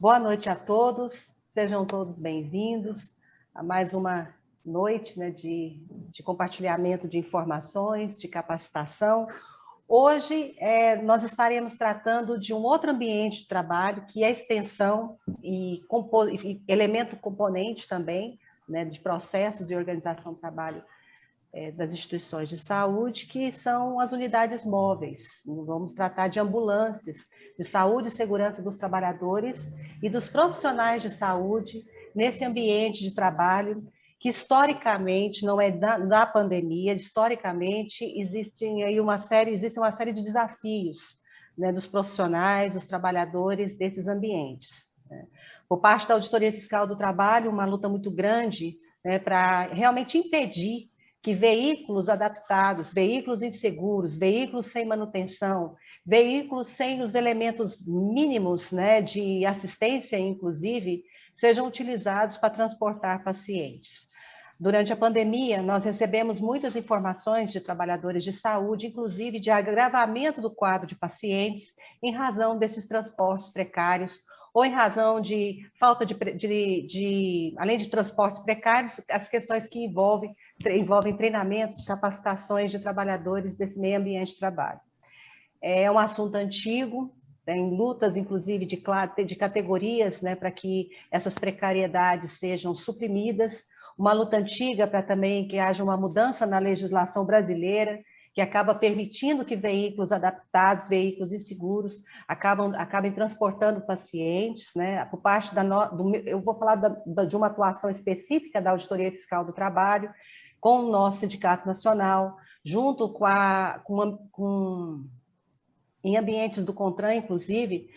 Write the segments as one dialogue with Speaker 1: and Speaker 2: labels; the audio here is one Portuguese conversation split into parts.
Speaker 1: Boa noite a todos, sejam todos bem-vindos a mais uma noite, né, de compartilhamento de informações, de capacitação. Hoje, nós estaremos tratando de um outro ambiente de trabalho, que é a extensão e elemento componente também, né, de processos e organização do trabalho das instituições de saúde, que são as unidades móveis. Vamos tratar de ambulâncias, de saúde e segurança dos trabalhadores e dos profissionais de saúde nesse ambiente de trabalho que historicamente não é da pandemia, historicamente existe uma série de desafios, né, dos profissionais, dos trabalhadores desses ambientes. Né. Por parte da Auditoria Fiscal do Trabalho, uma luta muito grande, né, para realmente impedir que veículos adaptados, veículos inseguros, veículos sem manutenção, veículos sem os elementos mínimos, né, de assistência, inclusive, sejam utilizados para transportar pacientes. Durante a pandemia, nós recebemos muitas informações de trabalhadores de saúde, inclusive de agravamento do quadro de pacientes, em razão desses transportes precários, ou em razão de falta além de transportes precários, as questões que envolvem treinamentos, capacitações de trabalhadores desse meio ambiente de trabalho. É um assunto antigo, tem lutas, inclusive, de categorias, né, para que essas precariedades sejam suprimidas, uma luta antiga para também que haja uma mudança na legislação brasileira, que acaba permitindo que veículos adaptados, veículos inseguros, acabem transportando pacientes, né? Por parte eu vou falar de uma atuação específica da Auditoria Fiscal do Trabalho, com o nosso Sindicato Nacional, junto em ambientes do CONTRAN, inclusive,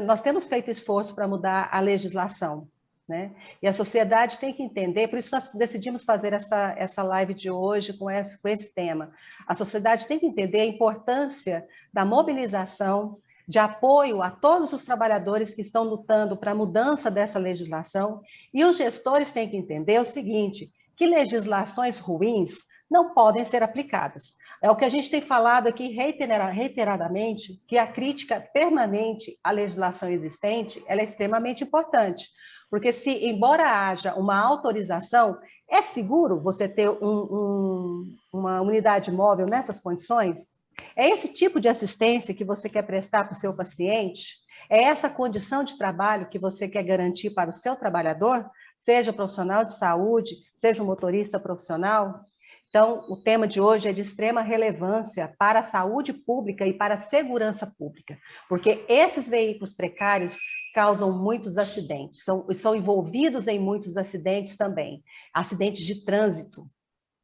Speaker 1: nós temos feito esforço para mudar a legislação, né? E a sociedade tem que entender, por isso nós decidimos fazer essa live de hoje com esse tema. A sociedade tem que entender a importância da mobilização, de apoio a todos os trabalhadores que estão lutando para a mudança dessa legislação, e os gestores têm que entender o seguinte, que legislações ruins não podem ser aplicadas. É o que a gente tem falado aqui reiteradamente, que a crítica permanente à legislação existente, ela é extremamente importante. Porque embora haja uma autorização, é seguro você ter uma unidade móvel nessas condições? É esse tipo de assistência que você quer prestar para o seu paciente? É essa condição de trabalho que você quer garantir para o seu trabalhador? Seja profissional de saúde, seja um motorista profissional? Então, o tema de hoje é de extrema relevância para a saúde pública e para a segurança pública, porque esses veículos precários causam muitos acidentes, são envolvidos em muitos acidentes também, acidentes de trânsito,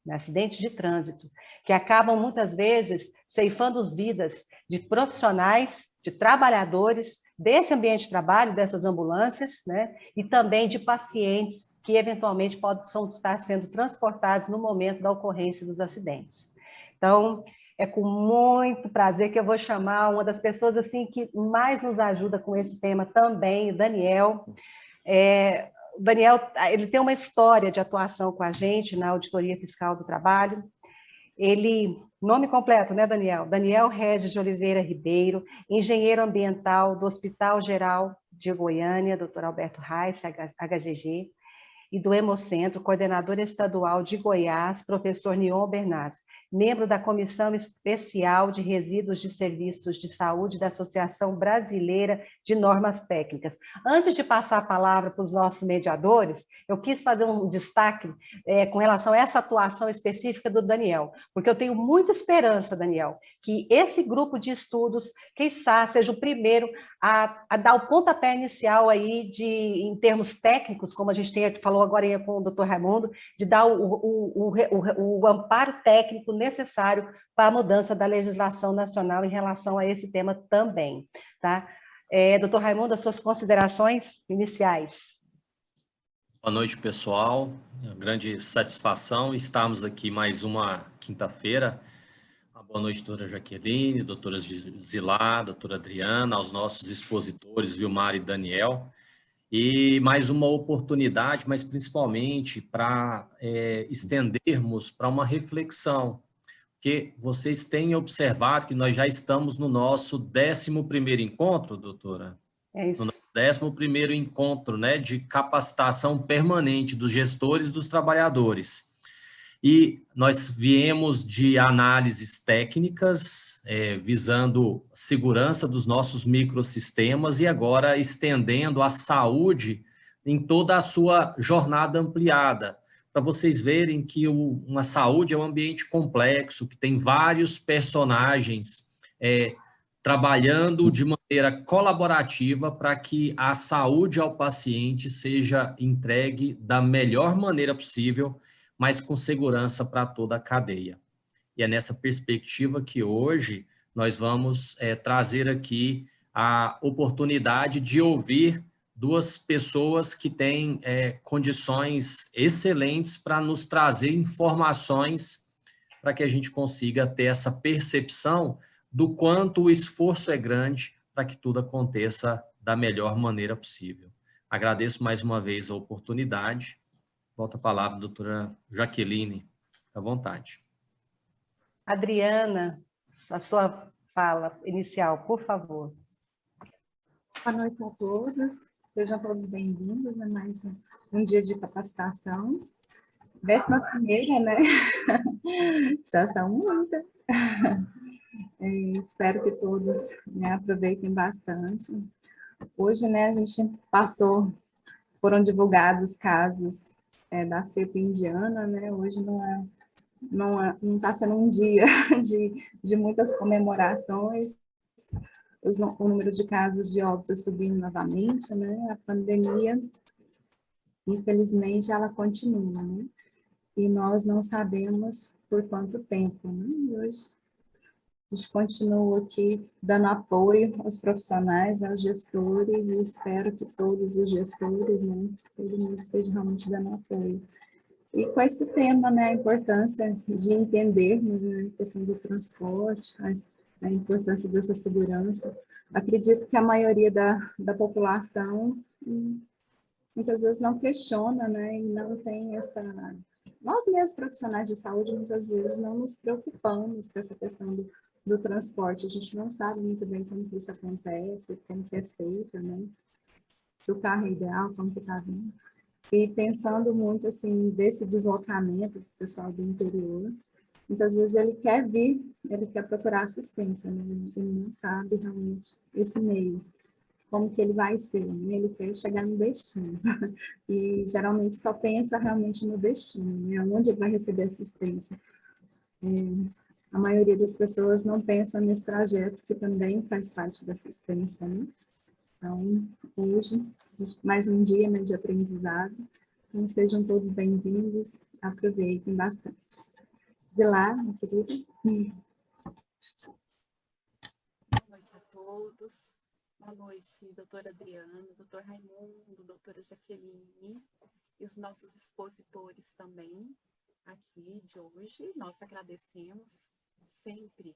Speaker 1: né? Acidentes de trânsito, que acabam muitas vezes ceifando vidas de profissionais, de trabalhadores desse ambiente de trabalho, dessas ambulâncias, né? E também de pacientes que eventualmente possam estar sendo transportados no momento da ocorrência dos acidentes. Então, é com muito prazer que eu vou chamar uma das pessoas assim que mais nos ajuda com esse tema também, o Daniel. O Daniel, ele tem uma história de atuação com a gente na Auditoria Fiscal do Trabalho. Nome completo, né, Daniel? Daniel Regis de Oliveira Ribeiro, engenheiro ambiental do Hospital Geral de Goiânia, Dr. Alberto Reis, HGG, e do Hemocentro, coordenador estadual de Goiás, professor Nion Bernaz, membro da Comissão Especial de Resíduos de Serviços de Saúde da Associação Brasileira de Normas Técnicas. Antes de passar a palavra para os nossos mediadores, eu quis fazer um destaque com relação a essa atuação específica do Daniel, porque eu tenho muita esperança, Daniel, que esse grupo de estudos, quem sabe, seja o primeiro a dar o pontapé inicial aí em termos técnicos, como a gente falou agora com o doutor Raimundo, de dar o amparo técnico necessário para a mudança da legislação nacional em relação a esse tema também. Tá? Doutor Raimundo, as suas considerações iniciais.
Speaker 2: Boa noite, pessoal. Grande satisfação estarmos aqui mais uma quinta-feira. Boa noite, doutora Jaqueline, doutora Zilá, doutora Adriana, aos nossos expositores, Vilmar e Daniel. E mais uma oportunidade, mas principalmente para estendermos para uma reflexão, porque vocês têm observado que nós já estamos no nosso 11º encontro, doutora?
Speaker 1: É isso.
Speaker 2: No nosso 11º encontro, né, de capacitação permanente dos gestores e dos trabalhadores. E nós viemos de análises técnicas, visando segurança dos nossos microsistemas e agora estendendo a saúde em toda a sua jornada ampliada, para vocês verem que uma saúde é um ambiente complexo, que tem vários personagens trabalhando de maneira colaborativa para que a saúde ao paciente seja entregue da melhor maneira possível, mas com segurança para toda a cadeia. E é nessa perspectiva que hoje nós vamos trazer aqui a oportunidade de ouvir duas pessoas que têm condições excelentes para nos trazer informações para que a gente consiga ter essa percepção do quanto o esforço é grande para que tudo aconteça da melhor maneira possível. Agradeço mais uma vez a oportunidade. Volta a palavra, doutora Jaqueline, à vontade.
Speaker 1: Adriana, a sua fala inicial, por favor.
Speaker 3: Boa noite a todos, sejam todos bem-vindos a mais um dia de capacitação. 11ª, né? Já são muitas. Espero que todos, né, aproveitem bastante. Hoje, né, a gente foram divulgados casos da cepa indiana, né? Hoje não está sendo um dia de muitas comemorações. O número de casos de óbito subindo novamente, né? A pandemia, infelizmente, ela continua, né? E nós não sabemos por quanto tempo, né? E hoje a gente continua aqui dando apoio aos profissionais, aos gestores, e espero que todos os gestores, né, todo mundo esteja realmente dando apoio. E com esse tema, né, a importância de entendermos, né, a questão do transporte, a importância dessa segurança. Acredito que a maioria da população muitas vezes não questiona, né, e não tem essa... Nós mesmos, profissionais de saúde, muitas vezes não nos preocupamos com essa questão do transporte. A gente não sabe muito bem como que isso acontece, como que é feito, né? Se o carro é ideal, como que está vindo. E pensando muito, assim, desse deslocamento do pessoal do interior, muitas vezes ele quer vir, ele quer procurar assistência, né? Ele não sabe realmente esse meio, como que ele vai ser, né? Ele quer chegar no destino. E geralmente só pensa realmente no destino, né? Onde ele vai receber assistência. A maioria das pessoas não pensa nesse trajeto, que também faz parte da assistência, né? Então, hoje, mais um dia, né, de aprendizado. Então, sejam todos bem-vindos, aproveitem bastante. Zilar, minha querida.
Speaker 4: Boa noite a todos. Boa noite, doutora Adriana, doutor Raimundo, doutora Jaqueline e os nossos expositores também aqui de hoje. Nós agradecemos sempre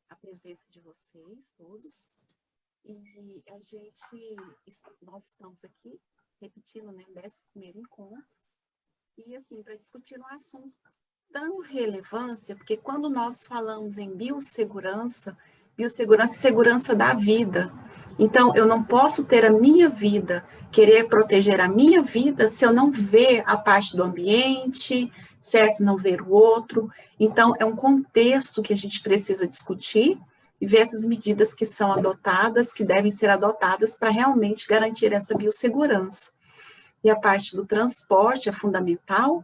Speaker 4: a presença de vocês todos. E nós estamos aqui repetindo, né, o 11º encontro, e assim, para discutir um assunto tão relevância, porque quando nós falamos em biossegurança e segurança da vida. Então, eu não posso ter a minha vida, querer proteger a minha vida, se eu não ver a parte do ambiente, certo? Não ver o outro. Então, é um contexto que a gente precisa discutir e ver essas medidas que são adotadas, que devem ser adotadas para realmente garantir essa biossegurança. E a parte do transporte é fundamental.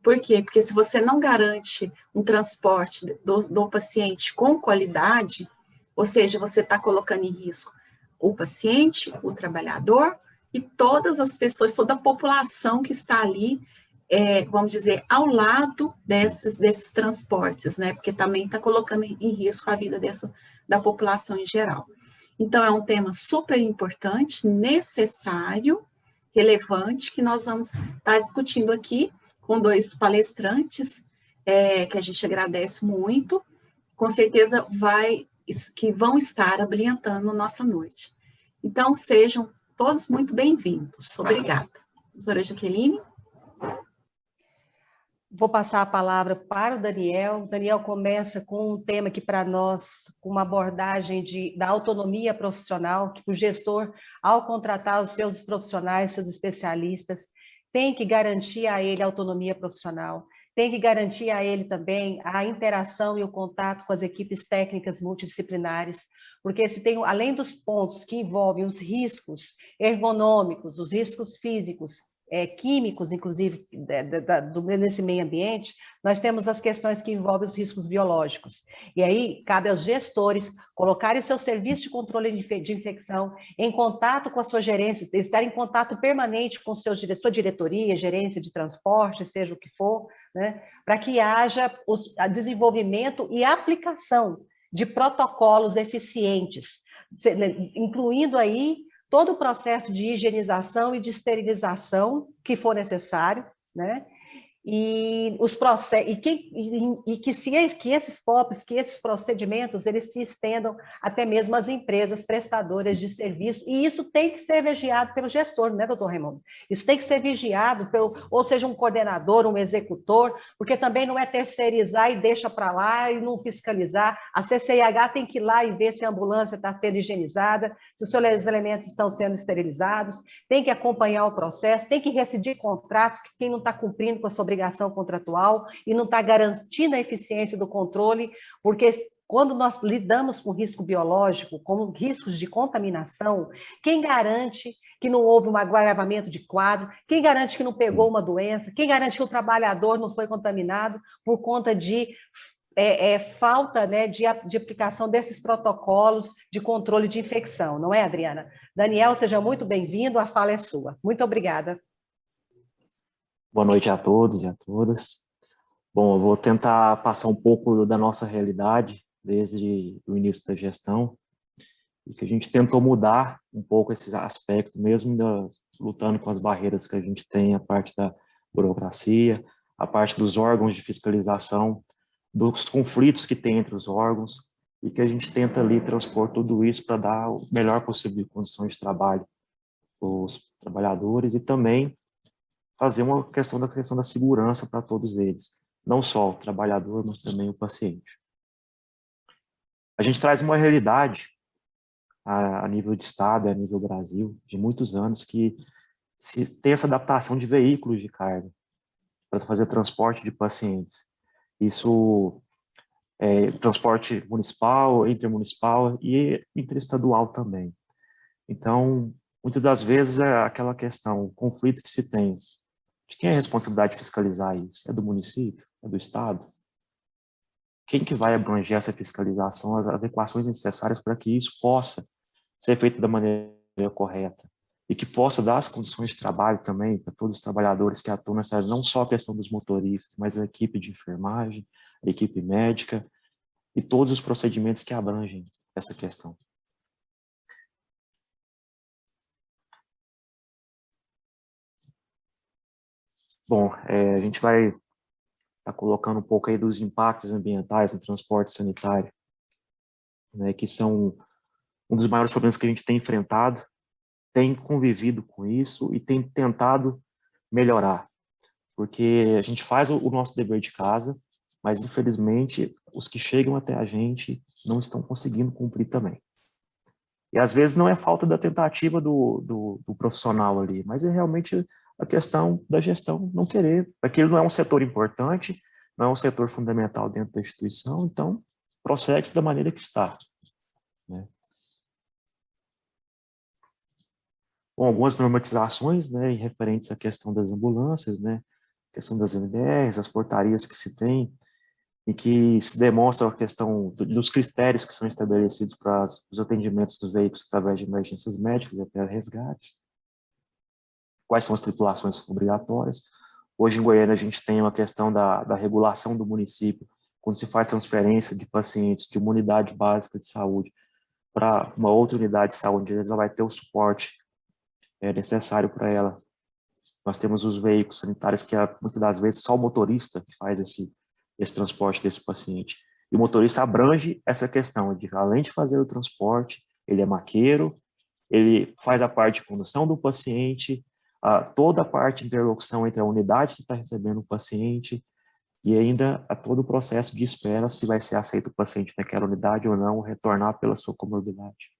Speaker 4: Por quê? Porque se você não garante um transporte do paciente com qualidade, ou seja, você está colocando em risco o paciente, o trabalhador e todas as pessoas, toda a população que está ali, vamos dizer, ao lado desses transportes, né? Porque também está colocando em risco a vida da população em geral. Então, é um tema super importante, necessário, relevante, que nós vamos estar discutindo aqui com 2 palestrantes, que a gente agradece muito, com certeza que vão estar abrilhantando nossa noite. Então, sejam todos muito bem-vindos. Obrigada. Doutora Jaqueline?
Speaker 1: Vou passar a palavra para o Daniel. O Daniel começa com um tema que, para nós, com uma abordagem da autonomia profissional, que o gestor, ao contratar os seus profissionais, seus especialistas, tem que garantir a ele a autonomia profissional, tem que garantir a ele também a interação e o contato com as equipes técnicas multidisciplinares, porque se tem, além dos pontos que envolvem os riscos ergonômicos, os riscos físicos, químicos, inclusive, nesse meio ambiente, nós temos as questões que envolvem os riscos biológicos. E aí, cabe aos gestores colocarem o seu serviço de controle de infecção em contato com a sua gerência, estar em contato permanente com sua diretoria, gerência de transporte, seja o que for, né, para que haja o desenvolvimento e aplicação de protocolos eficientes, incluindo aí todo o processo de higienização e de esterilização que for necessário, né? E os processos, que esses POPs, que esses procedimentos, eles se estendam até mesmo às empresas prestadoras de serviço, e isso tem que ser vigiado pelo gestor, né, doutor Raimundo? Isso tem que ser vigiado ou seja, um coordenador, um executor, porque também não é terceirizar e deixa para lá e não fiscalizar. A CCIH tem que ir lá e ver se a ambulância está sendo higienizada, se os seus elementos estão sendo esterilizados, tem que acompanhar o processo, tem que rescindir contrato, que quem não está cumprindo com a sua obrigação contratual e não está garantindo a eficiência do controle, porque quando nós lidamos com risco biológico, com riscos de contaminação, quem garante que não houve um agravamento de quadro, quem garante que não pegou uma doença, quem garante que o trabalhador não foi contaminado por conta de falta, né, de aplicação desses protocolos de controle de infecção, não é, Adriana? Daniel, seja muito bem-vindo, a fala é sua. Muito obrigada.
Speaker 5: Boa noite a todos e a todas. Bom, eu vou tentar passar um pouco da nossa realidade desde o início da gestão e que a gente tentou mudar um pouco esse aspecto, mesmo lutando com as barreiras que a gente tem, a parte da burocracia, a parte dos órgãos de fiscalização, dos conflitos que tem entre os órgãos, e que a gente tenta ali transpor tudo isso para dar o melhor possível de condições de trabalho para os trabalhadores e também fazer uma questão da segurança para todos eles, não só o trabalhador, mas também o paciente. A gente traz uma realidade a nível de Estado, a nível Brasil, de muitos anos, que se tem essa adaptação de veículos de carga para fazer transporte de pacientes. Isso é transporte municipal, intermunicipal e interestadual também. Então, muitas das vezes é aquela questão, o conflito que se tem. De quem é a responsabilidade de fiscalizar isso? É do município? É do Estado? Quem que vai abranger essa fiscalização, as adequações necessárias para que isso possa ser feito da maneira correta e que possa dar as condições de trabalho também para todos os trabalhadores que atuam nessa área, não só a questão dos motoristas, mas a equipe de enfermagem, a equipe médica e todos os procedimentos que abrangem essa questão. Bom, a gente vai estar colocando um pouco aí dos impactos ambientais no transporte sanitário, né, que são um dos maiores problemas que a gente tem enfrentado, tem convivido com isso e tem tentado melhorar, porque a gente faz o nosso dever de casa, mas infelizmente os que chegam até a gente não estão conseguindo cumprir também. E às vezes não é falta da tentativa do profissional ali, mas é realmente a questão da gestão não querer. Aquilo não é um setor importante, não é um setor fundamental dentro da instituição, então prossegue da maneira que está, né? Bom, algumas normatizações, né, em referentes à questão das ambulâncias, né, questão das MDRs, as portarias que se tem, e que se demonstra a questão dos critérios que são estabelecidos para os atendimentos dos veículos através de emergências médicas e até resgates. Quais são as tripulações obrigatórias? Hoje em Goiânia a gente tem uma questão da regulação do município, quando se faz transferência de pacientes de uma unidade básica de saúde para uma outra unidade de saúde, ela vai ter o suporte necessário para ela. Nós temos os veículos sanitários que muitas das vezes só o motorista que faz esse transporte desse paciente. E o motorista abrange essa questão de, além de fazer o transporte, ele é maqueiro, ele faz a parte de condução do paciente, toda a parte de interlocução entre a unidade que está recebendo o paciente, e ainda há todo o processo de espera se vai ser aceito o paciente naquela unidade ou não, retornar pela sua comorbidade.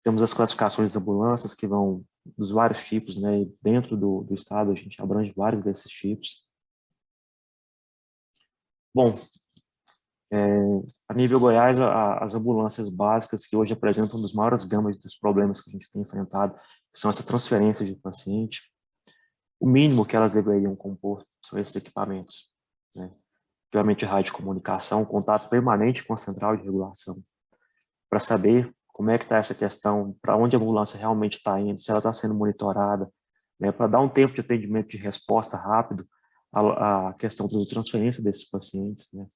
Speaker 5: Temos as classificações das ambulâncias, que vão dos vários tipos, né? E dentro do estado a gente abrange vários desses tipos. Bom, a nível Goiás, as ambulâncias básicas que hoje apresentam um dos maiores gamas dos problemas que a gente tem enfrentado, que são essas transferências de paciente, o mínimo que elas deveriam compor são esses equipamentos, né? Equipamento de radiocomunicação, contato permanente com a central de regulação, para saber como é que está essa questão, para onde a ambulância realmente está indo, se ela está sendo monitorada, né? Para dar um tempo de atendimento de resposta rápido à questão da transferência desses pacientes, né?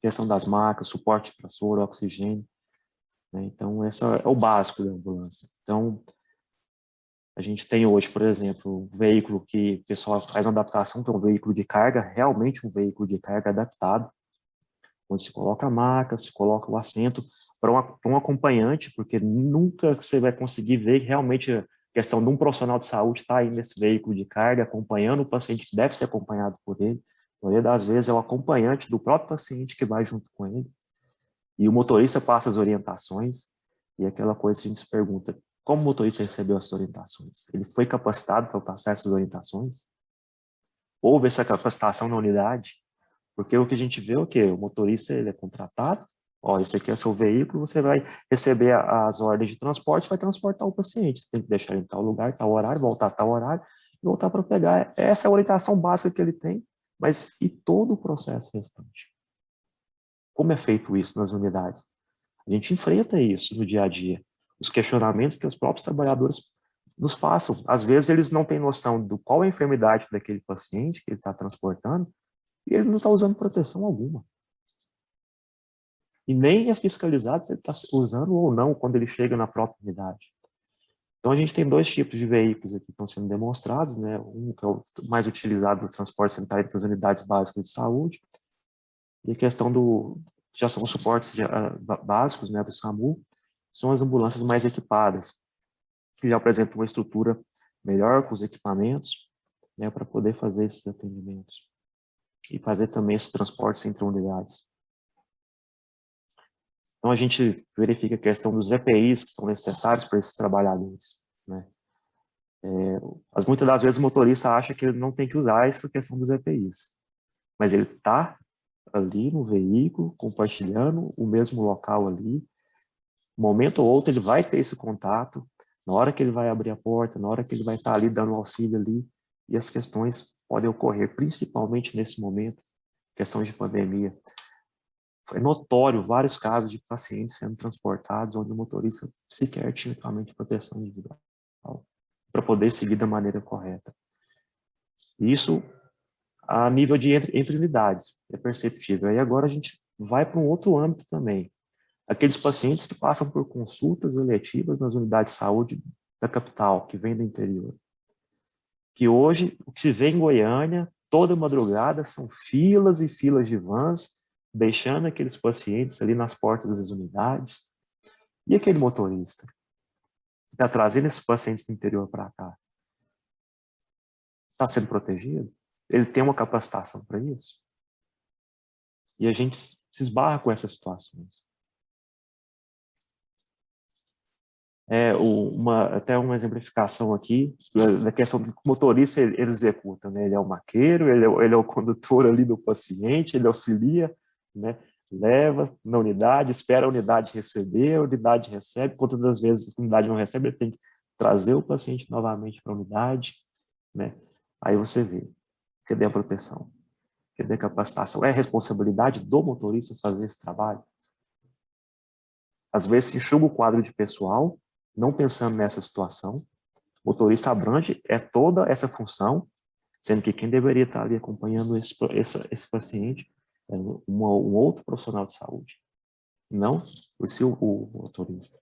Speaker 5: Questão das macas, suporte para soro, oxigênio, né? Então, esse é o básico da ambulância. Então, a gente tem hoje, por exemplo, um veículo que o pessoal faz uma adaptação, que é um veículo de carga, realmente um veículo de carga adaptado, onde se coloca a maca, se coloca o assento para um acompanhante, porque nunca você vai conseguir ver realmente a questão de um profissional de saúde estar aí nesse veículo de carga, acompanhando o paciente que deve ser acompanhado por ele. A maioria das vezes é o acompanhante do próprio paciente que vai junto com ele. E o motorista passa as orientações, e aquela coisa que a gente se pergunta, como o motorista recebeu essas orientações? Ele foi capacitado para passar essas orientações? Houve essa capacitação na unidade? Porque o que a gente vê é o quê? O motorista ele é contratado, ó, esse aqui é o seu veículo, você vai receber as ordens de transporte, vai transportar o paciente, você tem que deixar ele em tal lugar, tal horário, voltar a tal horário, e voltar para pegar. Essa é a orientação básica que ele tem, mas e todo o processo restante? Como é feito isso nas unidades? A gente enfrenta isso no dia a dia. Os questionamentos que os próprios trabalhadores nos passam. Às vezes eles não têm noção do qual é a enfermidade daquele paciente que ele está transportando e ele não está usando proteção alguma. E nem é fiscalizado se ele está usando ou não quando ele chega na própria unidade. Então a gente tem dois tipos de veículos aqui que estão sendo demonstrados, né? Um que é o mais utilizado no transporte sanitário das unidades básicas de saúde, e a questão já são os suportes básicos, né, do SAMU, são as ambulâncias mais equipadas, que já apresentam uma estrutura melhor com os equipamentos, né, para poder fazer esses atendimentos e fazer também esses transportes entre unidades. Então a gente verifica a questão dos EPIs que são necessários para esses trabalhadores, né? Muitas das vezes o motorista acha que ele não tem que usar essa questão dos EPIs, mas ele está ali no veículo, compartilhando o mesmo local ali, um momento ou outro ele vai ter esse contato, na hora que ele vai abrir a porta, na hora que ele vai estar ali dando auxílio ali, e as questões podem ocorrer, principalmente nesse momento, questões de pandemia. Foi notório vários casos de pacientes sendo transportados onde o motorista sequer tinha equipamento de proteção individual para poder seguir da maneira correta. Isso a nível de entre unidades, é perceptível. E agora a gente vai para um outro âmbito também. Aqueles pacientes que passam por consultas eletivas nas unidades de saúde da capital, que vêm do interior. Que hoje, o que se vê em Goiânia, toda madrugada, são filas e filas de vans, deixando aqueles pacientes ali nas portas das unidades. E aquele motorista que está trazendo esses pacientes do interior para cá? Está sendo protegido? Ele tem uma capacitação para isso? E a gente se esbarra com essas situações. Até uma exemplificação aqui da questão do motorista, ele executa, né? Ele é o maqueiro, ele é o condutor ali do paciente, ele auxilia, né? Leva na unidade, espera a unidade receber, a unidade recebe, quantas das vezes a unidade não recebe, ele tem que trazer o paciente novamente para a unidade, né? Aí você vê, cadê a proteção? Cadê a capacitação? É responsabilidade do motorista fazer esse trabalho? Às vezes se enxuga o quadro de pessoal, não pensando nessa situação, o motorista abrange toda essa função, sendo que quem deveria estar ali acompanhando esse paciente é um outro profissional de saúde, não o motorista.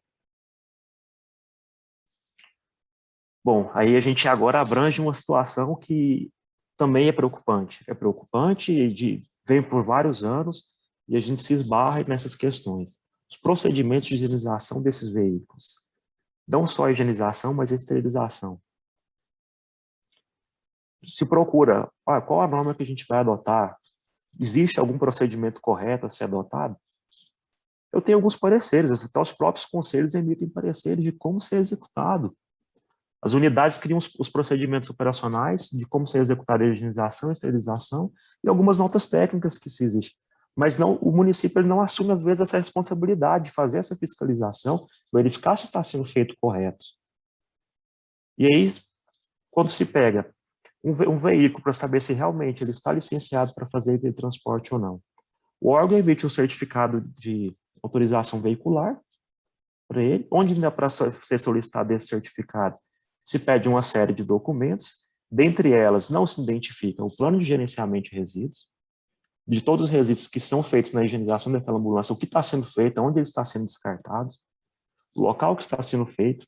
Speaker 5: Bom, aí a gente agora abrange uma situação que também é preocupante. É preocupante e vem por vários anos e a gente se esbarra nessas questões. Os procedimentos de higienização desses veículos. Não só a higienização, mas a esterilização. se procura, qual a norma que a gente vai adotar? Existe algum procedimento correto a ser adotado? Eu tenho alguns pareceres, até os próprios conselhos emitem pareceres de como ser executado. As unidades criam os procedimentos operacionais de como ser executada a higienização e esterilização e algumas notas técnicas que se existem. Mas não, o município ele não assume, às vezes, essa responsabilidade de fazer essa fiscalização, verificar se está sendo feito correto. E aí, quando se pega um veículo para saber se realmente ele está licenciado para fazer aquele transporte ou não, o órgão emite um certificado de autorização veicular para ele, onde ainda para ser solicitado esse certificado, se pede uma série de documentos, dentre elas não se identifica o plano de gerenciamento de resíduos, de todos os resíduos que são feitos na higienização daquela ambulância, o que está sendo feito, onde ele está sendo descartado, o local que está sendo feito.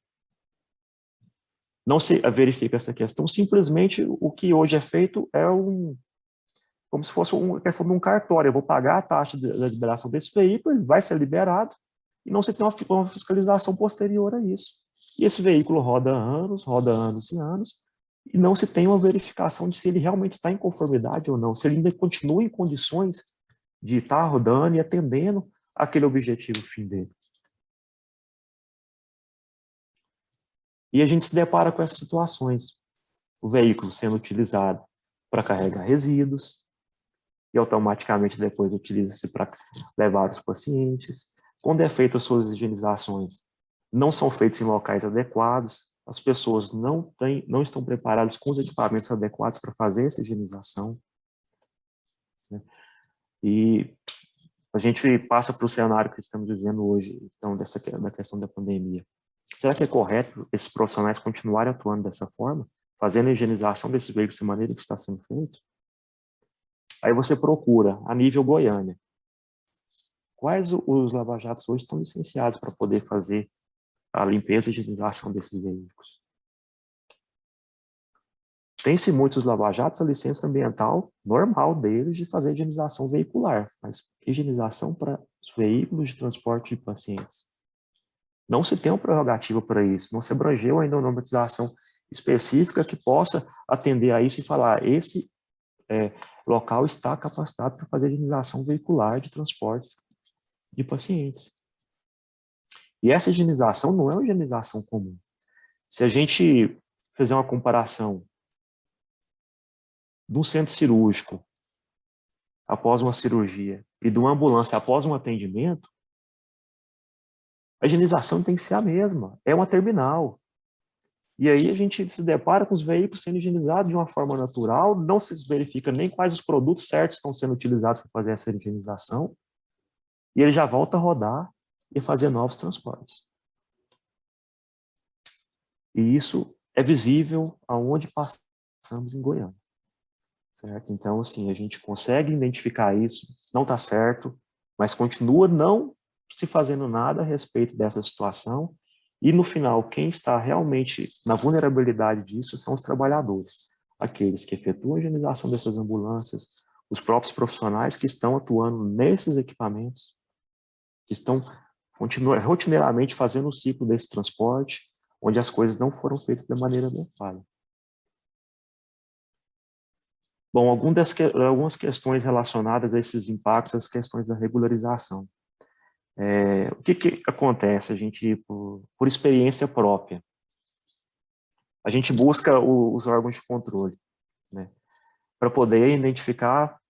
Speaker 5: Não se verifica essa questão, simplesmente o que hoje é feito é como se fosse uma questão de um cartório. Eu vou pagar a taxa da liberação desse veículo, ele vai ser liberado, e não se tem uma fiscalização posterior a isso. E esse veículo roda anos e anos, e não se tem uma verificação de se ele realmente está em conformidade ou não, se ele ainda continua em condições de estar rodando e atendendo aquele objetivo fim dele. E a gente se depara com essas situações. O veículo sendo utilizado para carregar resíduos, e automaticamente depois utiliza-se para levar os pacientes. Quando é feita as suas higienizações, não são feitas em locais adequados, as pessoas não estão preparadas com os equipamentos adequados para fazer essa higienização. Né? E a gente passa para o cenário que estamos vivendo hoje, então, da questão da pandemia. Será que é correto esses profissionais continuarem atuando dessa forma, fazendo a higienização desses veículos da maneira que está sendo feito? Aí você procura, a nível Goiânia, quais os lava-jatos hoje estão licenciados para poder fazer a limpeza e higienização desses veículos. Tem-se muitos lava-jatos a licença ambiental normal deles de fazer higienização veicular, mas higienização para os veículos de transporte de pacientes. Não se tem uma prerrogativa para isso, não se abrangeu ainda uma normatização específica que possa atender a isso e falar, esse local está capacitado para fazer higienização veicular de transportes de pacientes. E essa higienização não é uma higienização comum. Se a gente fizer uma comparação de um centro cirúrgico após uma cirurgia e de uma ambulância após um atendimento, a higienização tem que ser a mesma, é uma terminal. E aí a gente se depara com os veículos sendo higienizados de uma forma natural, não se verifica nem quais os produtos certos estão sendo utilizados para fazer essa higienização, e ele já volta a rodar e fazer novos transportes. E isso é visível aonde passamos em Goiânia. Certo? Então, assim, a gente consegue identificar isso, não está certo, mas continua não se fazendo nada a respeito dessa situação, e no final, quem está realmente na vulnerabilidade disso são os trabalhadores, aqueles que efetuam a higienização dessas ambulâncias, os próprios profissionais que estão atuando nesses equipamentos, que estão rotineiramente fazendo o ciclo desse transporte, onde as coisas não foram feitas da maneira adequada. Bom, algumas questões relacionadas a esses impactos, as questões da regularização. O que acontece? A gente, por experiência própria, a gente busca os órgãos de controle, né, para poder identificar,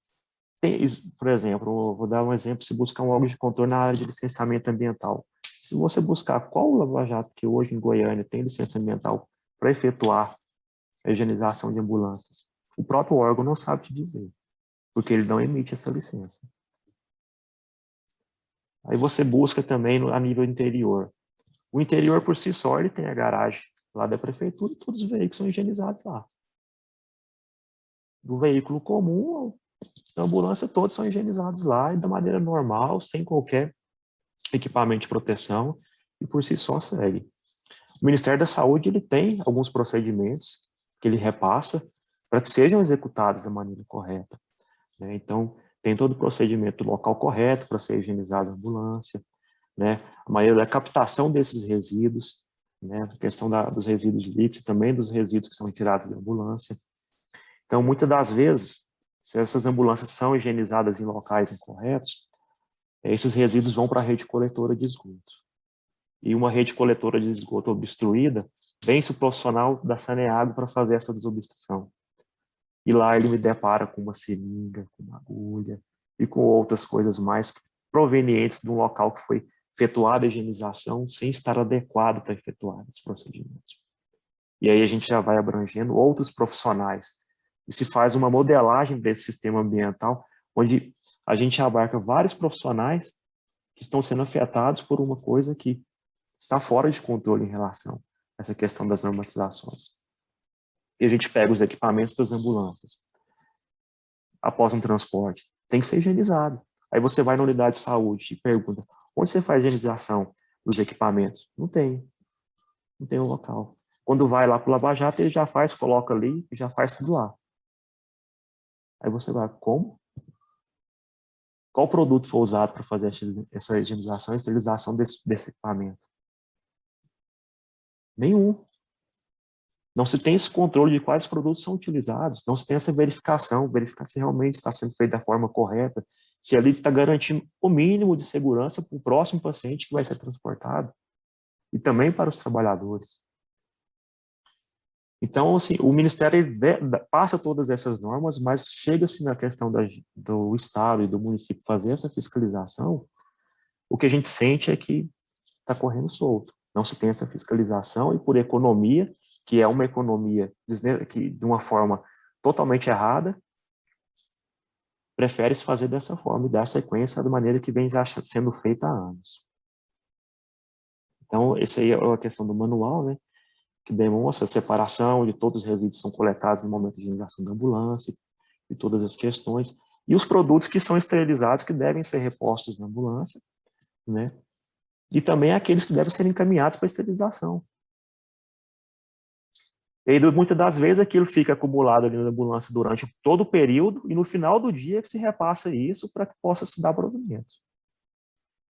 Speaker 5: por exemplo, vou dar um exemplo, se buscar um órgão de controle na área de licenciamento ambiental. Se você buscar qual lava-jato que hoje em Goiânia tem licença ambiental para efetuar a higienização de ambulâncias, o próprio órgão não sabe te dizer, porque ele não emite essa licença. Aí você busca também a nível interior. O interior, por si só, ele tem a garagem lá da prefeitura e todos os veículos são higienizados lá. Do veículo comum, a ambulância, todos são higienizados lá e da maneira normal, sem qualquer equipamento de proteção, e por si só segue. O Ministério da Saúde ele tem alguns procedimentos que ele repassa para que sejam executados da maneira correta. Né? Então, tem todo o procedimento do local correto para ser higienizada a ambulância, né? A maneira da captação desses resíduos, né? A questão dos resíduos líquidos, também dos resíduos que são tirados da ambulância. Então, muitas das vezes, se essas ambulâncias são higienizadas em locais incorretos, esses resíduos vão para a rede coletora de esgoto. E uma rede coletora de esgoto obstruída, vem-se o profissional da Saneago para fazer essa desobstrução. E lá ele me depara com uma seringa, com uma agulha e com outras coisas mais provenientes de um local que foi efetuada a higienização sem estar adequado para efetuar esses procedimentos. E aí a gente já vai abrangendo outros profissionais. E se faz uma modelagem desse sistema ambiental, onde a gente abarca vários profissionais que estão sendo afetados por uma coisa que está fora de controle em relação a essa questão das normatizações. E a gente pega os equipamentos das ambulâncias. Após um transporte, tem que ser higienizado. Aí você vai na unidade de saúde e pergunta, onde você faz a higienização dos equipamentos? Não tem um local. Quando vai lá para o Lava Jato, ele já faz, coloca ali e já faz tudo lá. Aí você vai, como? Qual produto foi usado para fazer essa higienização e esterilização desse equipamento? Nenhum. Não se tem esse controle de quais produtos são utilizados, não se tem essa verificação, verificar se realmente está sendo feito da forma correta, se ali está garantindo o mínimo de segurança para o próximo paciente que vai ser transportado, e também para os trabalhadores. Então, assim, o Ministério passa todas essas normas, mas chega-se na questão do Estado e do município fazer essa fiscalização, o que a gente sente é que está correndo solto. Não se tem essa fiscalização e por economia, que é uma economia que, de uma forma totalmente errada, prefere-se fazer dessa forma e dar sequência da maneira que vem sendo feita há anos. Então, essa aí é a questão do manual, né, que demonstra a separação de todos os resíduos que são coletados no momento de higienização da ambulância e todas as questões, e os produtos que são esterilizados que devem ser repostos na ambulância, né, e também aqueles que devem ser encaminhados para esterilização. E aí, muitas das vezes, aquilo fica acumulado ali na ambulância durante todo o período e no final do dia que se repassa isso para que possa se dar provimento.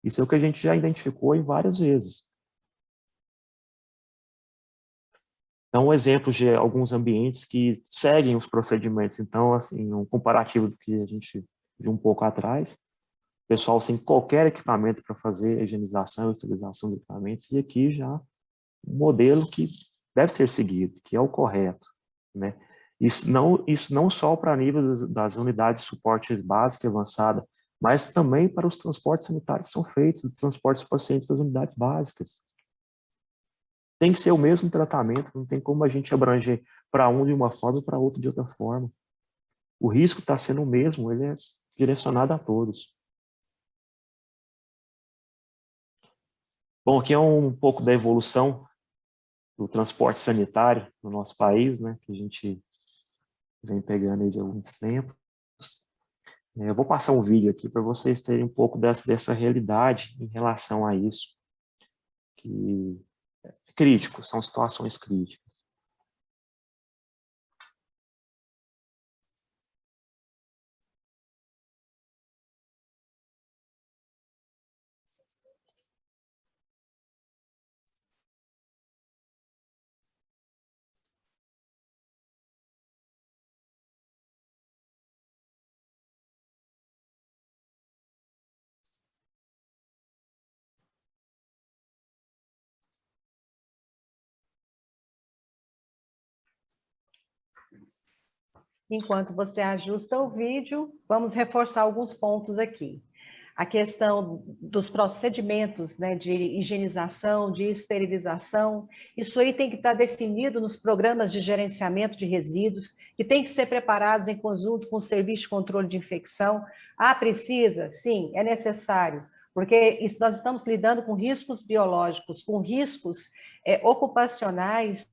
Speaker 5: Isso é o que a gente já identificou em várias vezes. Então, exemplos de alguns ambientes que seguem os procedimentos. Então, assim, um comparativo do que a gente viu um pouco atrás, o pessoal sem qualquer equipamento para fazer a higienização e esterilização dos equipamentos, e aqui já um modelo que deve ser seguido, que é o correto, né? Isso não só para nível das unidades de suporte básica e avançada, mas também para os transportes sanitários que são feitos, os transportes dos pacientes das unidades básicas. Tem que ser o mesmo tratamento, não tem como a gente abranger para um de uma forma e para outro de outra forma. O risco está sendo o mesmo, ele é direcionado a todos. Bom, aqui é um pouco da evolução do transporte sanitário no nosso país, né, que a gente vem pegando aí de alguns tempos. Eu vou passar um vídeo aqui para vocês terem um pouco dessa realidade em relação a isso, que é crítico, são situações críticas.
Speaker 1: Enquanto você ajusta o vídeo, vamos reforçar alguns pontos aqui. A questão dos procedimentos, né, de higienização, de esterilização, isso aí tem que estar definido nos programas de gerenciamento de resíduos, que tem que ser preparados em conjunto com o Serviço de Controle de Infecção. Ah, precisa? Sim, é necessário, porque nós estamos lidando com riscos biológicos, com riscos ocupacionais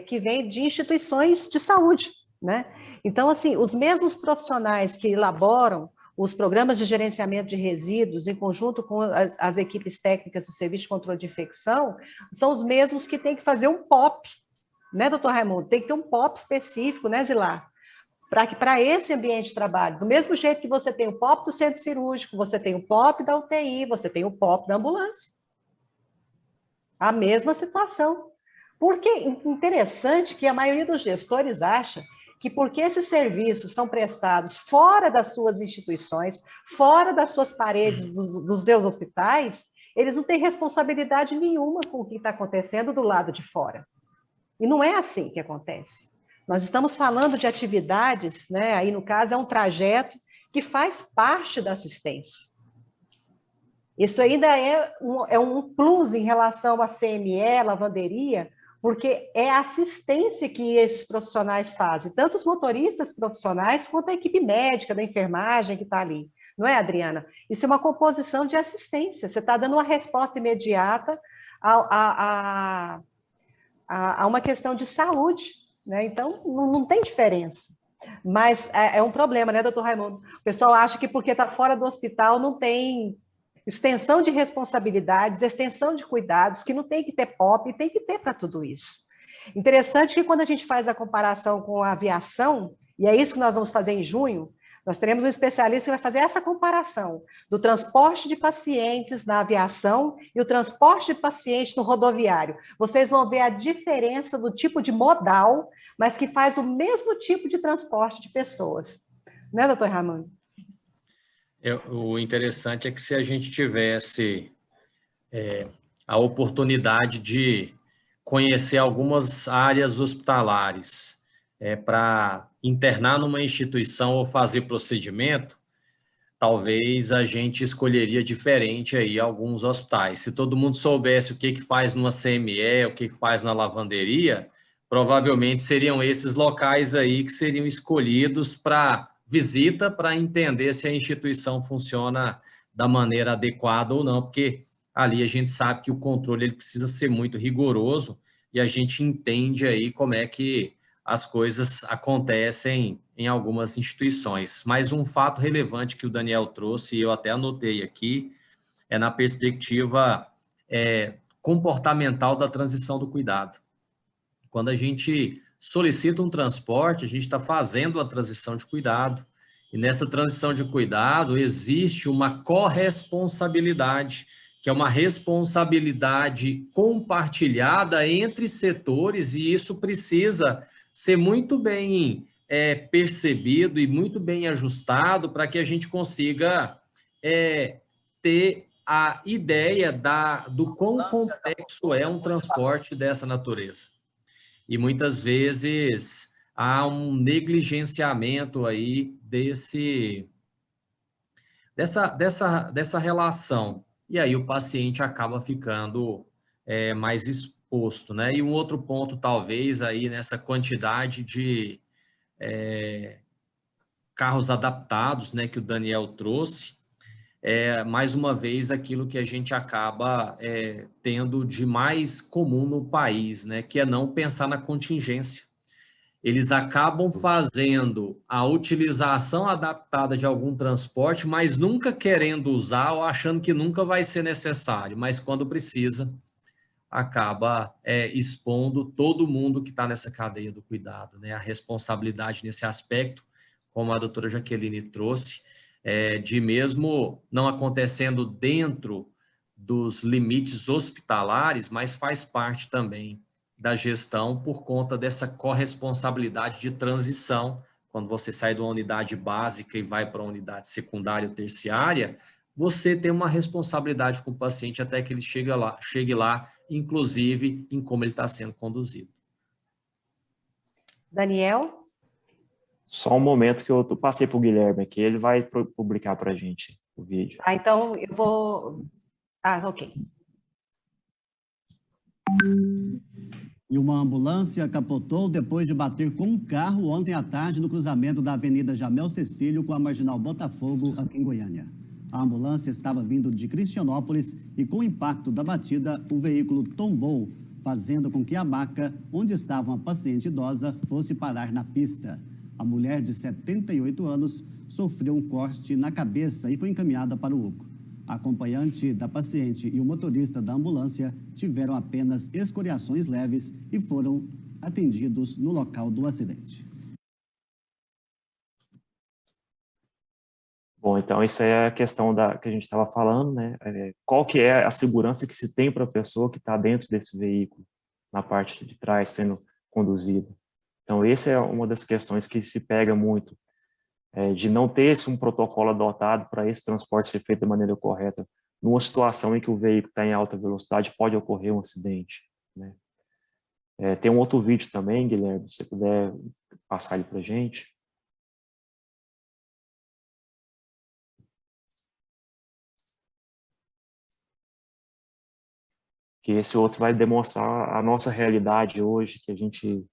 Speaker 1: que vêm de instituições de saúde, né? Então, assim, os mesmos profissionais que elaboram os programas de gerenciamento de resíduos, em conjunto com as equipes técnicas do Serviço de Controle de Infecção, são os mesmos que têm que fazer um POP, né, doutor Raimundo? Tem que ter um POP específico, né, Zilar? Para esse ambiente de trabalho. Do mesmo jeito que você tem o POP do centro cirúrgico, você tem o POP da UTI, você tem o POP da ambulância. A mesma situação. Porque interessante que a maioria dos gestores acha que porque esses serviços são prestados fora das suas instituições, fora das suas paredes dos seus hospitais, eles não têm responsabilidade nenhuma com o que está acontecendo do lado de fora. E não é assim que acontece. Nós estamos falando de atividades, né? Aí no caso é um trajeto que faz parte da assistência. Isso ainda é um plus em relação à CME, lavanderia, porque é a assistência que esses profissionais fazem, tanto os motoristas profissionais quanto a equipe médica, da enfermagem que está ali. Não é, Adriana? Isso é uma composição de assistência. Você está dando uma resposta imediata a uma questão de saúde, né? Então, não tem diferença. Mas é um problema, né, doutor Raimundo? O pessoal acha que porque está fora do hospital não tem extensão de responsabilidades, extensão de cuidados, que não tem que ter POP, tem que ter para tudo isso. Interessante que quando a gente faz a comparação com a aviação, e é isso que nós vamos fazer em junho, nós teremos um especialista que vai fazer essa comparação do transporte de pacientes na aviação e o transporte de pacientes no rodoviário. Vocês vão ver a diferença do tipo de modal, mas que faz o mesmo tipo de transporte de pessoas. Né, doutor Raimundo?
Speaker 2: O interessante é que se a gente tivesse a oportunidade de conhecer algumas áreas hospitalares para internar numa instituição ou fazer procedimento, talvez a gente escolheria diferente aí alguns hospitais. Se todo mundo soubesse o que faz numa CME, o que faz na lavanderia, provavelmente seriam esses locais aí que seriam escolhidos para visita, para entender se a instituição funciona da maneira adequada ou não, porque ali a gente sabe que o controle ele precisa ser muito rigoroso e a gente entende aí como é que as coisas acontecem em algumas instituições. Mas um fato relevante que o Daniel trouxe, e eu até anotei aqui, é na perspectiva comportamental da transição do cuidado. Quando a gente solicita um transporte, a gente está fazendo a transição de cuidado. E nessa transição de cuidado existe uma corresponsabilidade, que é uma responsabilidade compartilhada entre setores, e isso precisa ser muito bem percebido e muito bem ajustado para que a gente consiga ter a ideia do quão complexo é um transporte dessa natureza. E muitas vezes há um negligenciamento aí dessa relação. E aí o paciente acaba ficando mais exposto, né? E um outro ponto, talvez, aí nessa quantidade de carros adaptados, né, que o Daniel trouxe, mais uma vez, aquilo que a gente acaba tendo de mais comum no país, né, que é não pensar na contingência. Eles acabam fazendo a utilização adaptada de algum transporte, mas nunca querendo usar ou achando que nunca vai ser necessário, mas quando precisa, acaba expondo todo mundo que está nessa cadeia do cuidado, né? A responsabilidade nesse aspecto, como a doutora Jaqueline trouxe, de mesmo não acontecendo dentro dos limites hospitalares, mas faz parte também da gestão por conta dessa corresponsabilidade de transição. Quando você sai de uma unidade básica e vai para uma unidade secundária ou terciária, você tem uma responsabilidade com o paciente até que ele chegue lá, inclusive em como ele está sendo conduzido.
Speaker 1: Daniel?
Speaker 5: Só um momento que eu passei para o Guilherme aqui, ele vai publicar para a gente o vídeo.
Speaker 1: Então eu vou... ok.
Speaker 6: E uma ambulância capotou depois de bater com um carro ontem à tarde no cruzamento da Avenida Jamel Cecílio com a Marginal Botafogo, aqui em Goiânia. A ambulância estava vindo de Cristianópolis e, com o impacto da batida, o veículo tombou, fazendo com que a maca, onde estava uma paciente idosa, fosse parar na pista. A mulher de 78 anos sofreu um corte na cabeça e foi encaminhada para o UCO. A acompanhante da paciente e o motorista da ambulância tiveram apenas escoriações leves e foram atendidos no local do acidente.
Speaker 5: Bom, então isso é a questão que a gente estava falando, né? Qual que é a segurança que se tem para a pessoa que está dentro desse veículo, na parte de trás, sendo conduzida? Então, essa é uma das questões que se pega muito, de não ter um protocolo adotado para esse transporte ser feito da maneira correta. Numa situação em que o veículo está em alta velocidade, pode ocorrer um acidente, né? Tem um outro vídeo também, Guilherme, se você puder passar ele para a gente. Que esse outro vai demonstrar a nossa realidade hoje, que a gente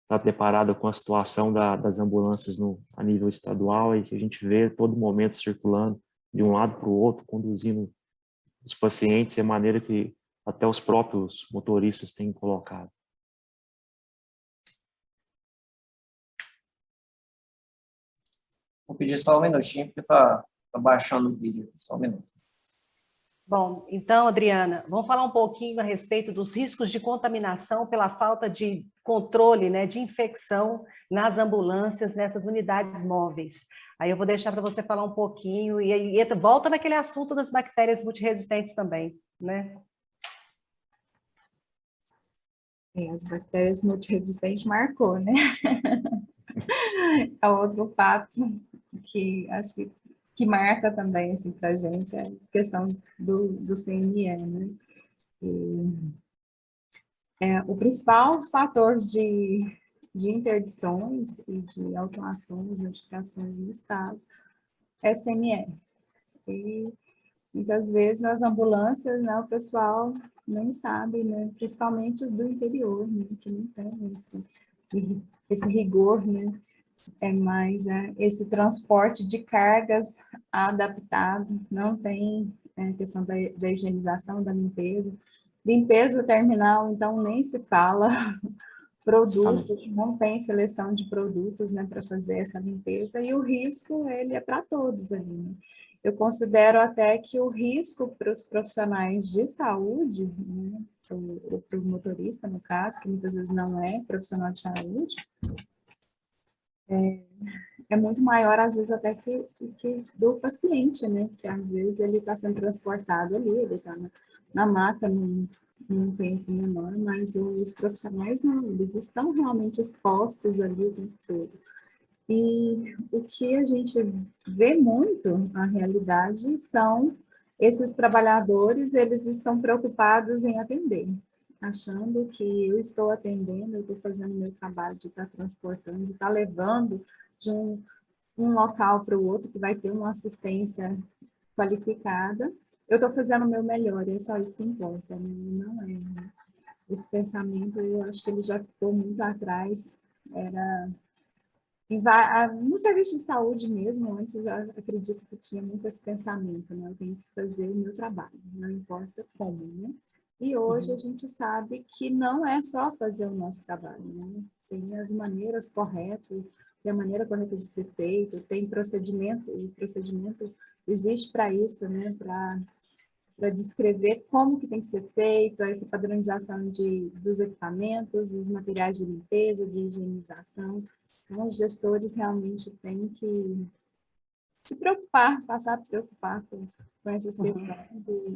Speaker 5: está deparado com a situação das ambulâncias a nível estadual e que a gente vê todo momento circulando de um lado para o outro, conduzindo os pacientes de maneira que até os próprios motoristas têm colocado.
Speaker 7: Vou pedir só um minutinho, porque tá baixando o vídeo aqui, só um minuto.
Speaker 1: Bom, então, Adriana, vamos falar um pouquinho a respeito dos riscos de contaminação pela falta de controle, né, de infecção nas ambulâncias, nessas unidades móveis. Aí eu vou deixar para você falar um pouquinho e volta naquele assunto das bactérias multiresistentes também, né?
Speaker 3: As bactérias multiresistentes marcou, né? É outro fato que acho que marca também assim, para a gente é a questão do CME, né? O principal fator de interdições e de autuações, notificações no estado é CME. E muitas vezes nas ambulâncias, né, o pessoal nem sabe, né, principalmente do interior, né, que não tem esse rigor, né? É mais esse transporte de cargas adaptado, não tem questão da higienização, da limpeza. Limpeza terminal, então, nem se fala. Produtos, não tem seleção de produtos, né, para fazer essa limpeza, e o risco, ele é para todos ali, né? Eu considero até que o risco para os profissionais de saúde, né, para o motorista, no caso, que muitas vezes não é profissional de saúde, é muito maior, às vezes, até que do paciente, né? Que às vezes ele está sendo transportado ali, ele está na maca num tempo menor, mas os profissionais não, eles estão realmente expostos ali o tempo todo. E o que a gente vê muito, na realidade, são esses trabalhadores, eles estão preocupados em atender, achando que eu estou atendendo, eu estou fazendo meu trabalho de estar transportando, de estar levando de um local para o outro, que vai ter uma assistência qualificada, eu estou fazendo o meu melhor, é só isso que importa, né? Não é. Né? Esse pensamento, eu acho que ele já ficou muito atrás, no serviço de saúde mesmo, antes eu acredito que tinha muito esse pensamento, né? Eu tenho que fazer o meu trabalho, não importa como, né? E hoje a gente sabe que não é só fazer o nosso trabalho, né? Tem as maneiras corretas, tem a maneira correta de ser feito, tem procedimento, e o procedimento existe para isso, né? Para descrever como que tem que ser feito, essa padronização dos equipamentos, dos materiais de limpeza, de higienização. Então, os gestores realmente têm que se preocupar, passar a preocupar com essas questões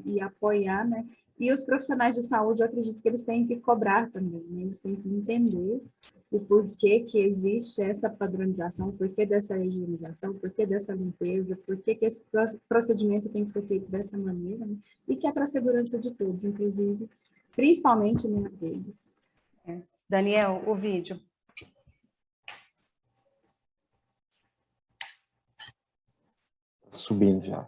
Speaker 3: e apoiar, né? E os profissionais de saúde, eu acredito que eles têm que cobrar também, né? Eles têm que entender o porquê que existe essa padronização, o porquê dessa higienização, o porquê dessa limpeza, por que esse procedimento tem que ser feito dessa maneira, né? E que é para a segurança de todos, inclusive, principalmente, né, deles.
Speaker 1: Daniel, o vídeo.
Speaker 5: Subindo já.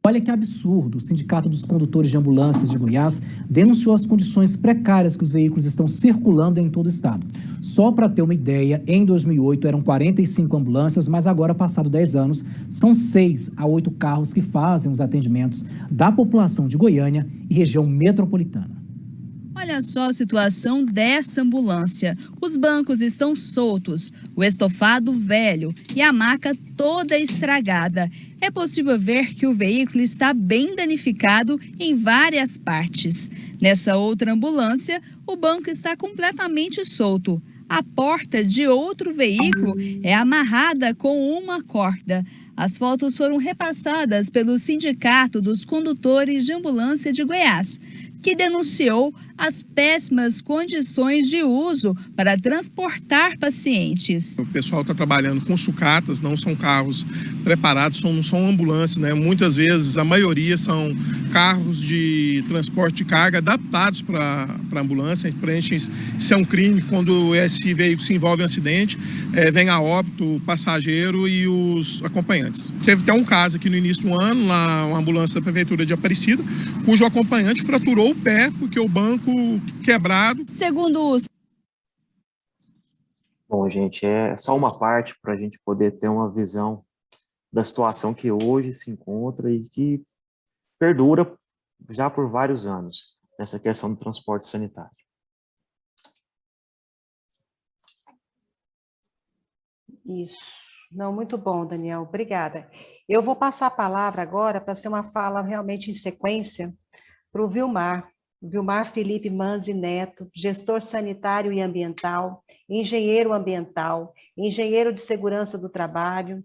Speaker 8: Olha que absurdo, o Sindicato dos Condutores de Ambulâncias de Goiás denunciou as condições precárias que os veículos estão circulando em todo o estado. Só para ter uma ideia, em 2008 eram 45 ambulâncias, mas agora, passado 10 anos, são 6 a 8 carros que fazem os atendimentos da população de Goiânia e região metropolitana.
Speaker 9: Olha só a situação dessa ambulância. Os bancos estão soltos, o estofado velho e a maca toda estragada. É possível ver que o veículo está bem danificado em várias partes. Nessa outra ambulância, o banco está completamente solto. A porta de outro veículo é amarrada com uma corda. As fotos foram repassadas pelo Sindicato dos Condutores de Ambulância de Goiás, que denunciou as péssimas condições de uso para transportar pacientes.
Speaker 10: O pessoal está trabalhando com sucatas, não são carros preparados, não são ambulâncias, né? Muitas vezes, a maioria são carros de transporte de carga adaptados para ambulância. Para a gente, isso é um crime quando esse veículo se envolve em um acidente, vem a óbito o passageiro e os acompanhantes. Teve até um caso aqui no início do ano, lá uma ambulância da Prefeitura de Aparecida, cujo acompanhante fraturou o pé porque o banco quebrado.
Speaker 9: Segundo os...
Speaker 5: Bom, gente, é só uma parte para a gente poder ter uma visão da situação que hoje se encontra e que perdura já por vários anos nessa questão do transporte sanitário.
Speaker 1: Isso. Não, muito bom, Daniel. Obrigada. Eu vou passar a palavra agora para ser uma fala realmente em sequência para o Vilmar Felipe Manzi Neto, gestor sanitário e ambiental, engenheiro ambiental, engenheiro de segurança do trabalho,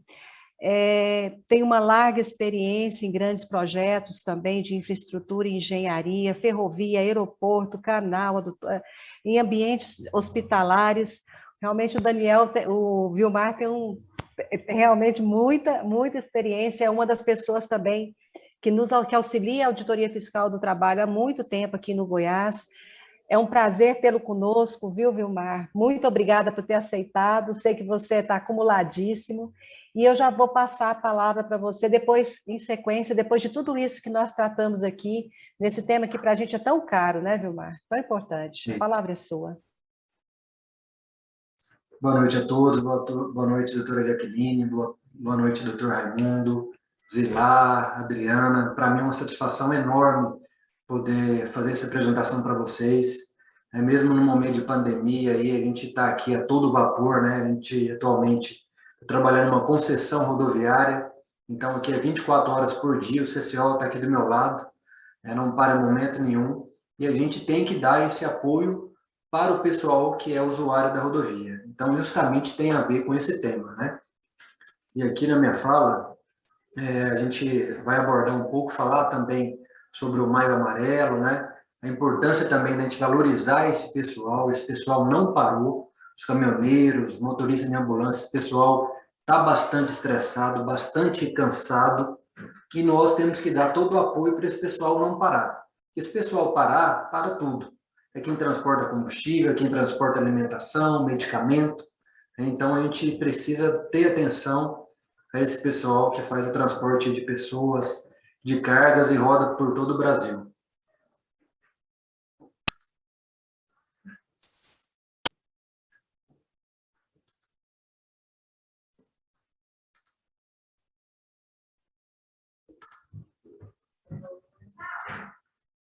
Speaker 1: tem uma larga experiência em grandes projetos também de infraestrutura e engenharia, ferrovia, aeroporto, canal, em ambientes hospitalares. Realmente o Vilmar tem realmente muita experiência, é uma das pessoas também que auxilia a Auditoria Fiscal do Trabalho há muito tempo aqui no Goiás. É um prazer tê-lo conosco, viu, Vilmar? Muito obrigada por ter aceitado, sei que você está acumuladíssimo, e eu já vou passar a palavra para você depois, em sequência, depois de tudo isso que nós tratamos aqui, nesse tema que para a gente é tão caro, né, Vilmar? Tão importante. A palavra é sua.
Speaker 11: Boa noite a todos, boa noite, doutora Jaqueline, boa noite, doutor Raimundo, Zilar, Adriana. Para mim é uma satisfação enorme poder fazer essa apresentação para vocês. Mesmo no momento de pandemia, aí, a gente está aqui a todo vapor, né? A gente atualmente está trabalhando numa concessão rodoviária, então aqui é 24 horas por dia, o CCO está aqui do meu lado, não para em momento nenhum, e a gente tem que dar esse apoio para o pessoal que é usuário da rodovia. Então, justamente tem a ver com esse tema, né? E aqui na minha fala, a gente vai abordar um pouco, falar também sobre o Maio Amarelo, né? A importância também da gente valorizar esse pessoal não parou, os caminhoneiros, motoristas de ambulância, esse pessoal está bastante estressado, bastante cansado, e nós temos que dar todo o apoio para esse pessoal não parar. Esse pessoal parar, para tudo. É quem transporta combustível, é quem transporta alimentação, medicamento. Então, a gente precisa ter atenção a esse pessoal que faz o transporte de pessoas, de cargas e roda por todo o Brasil.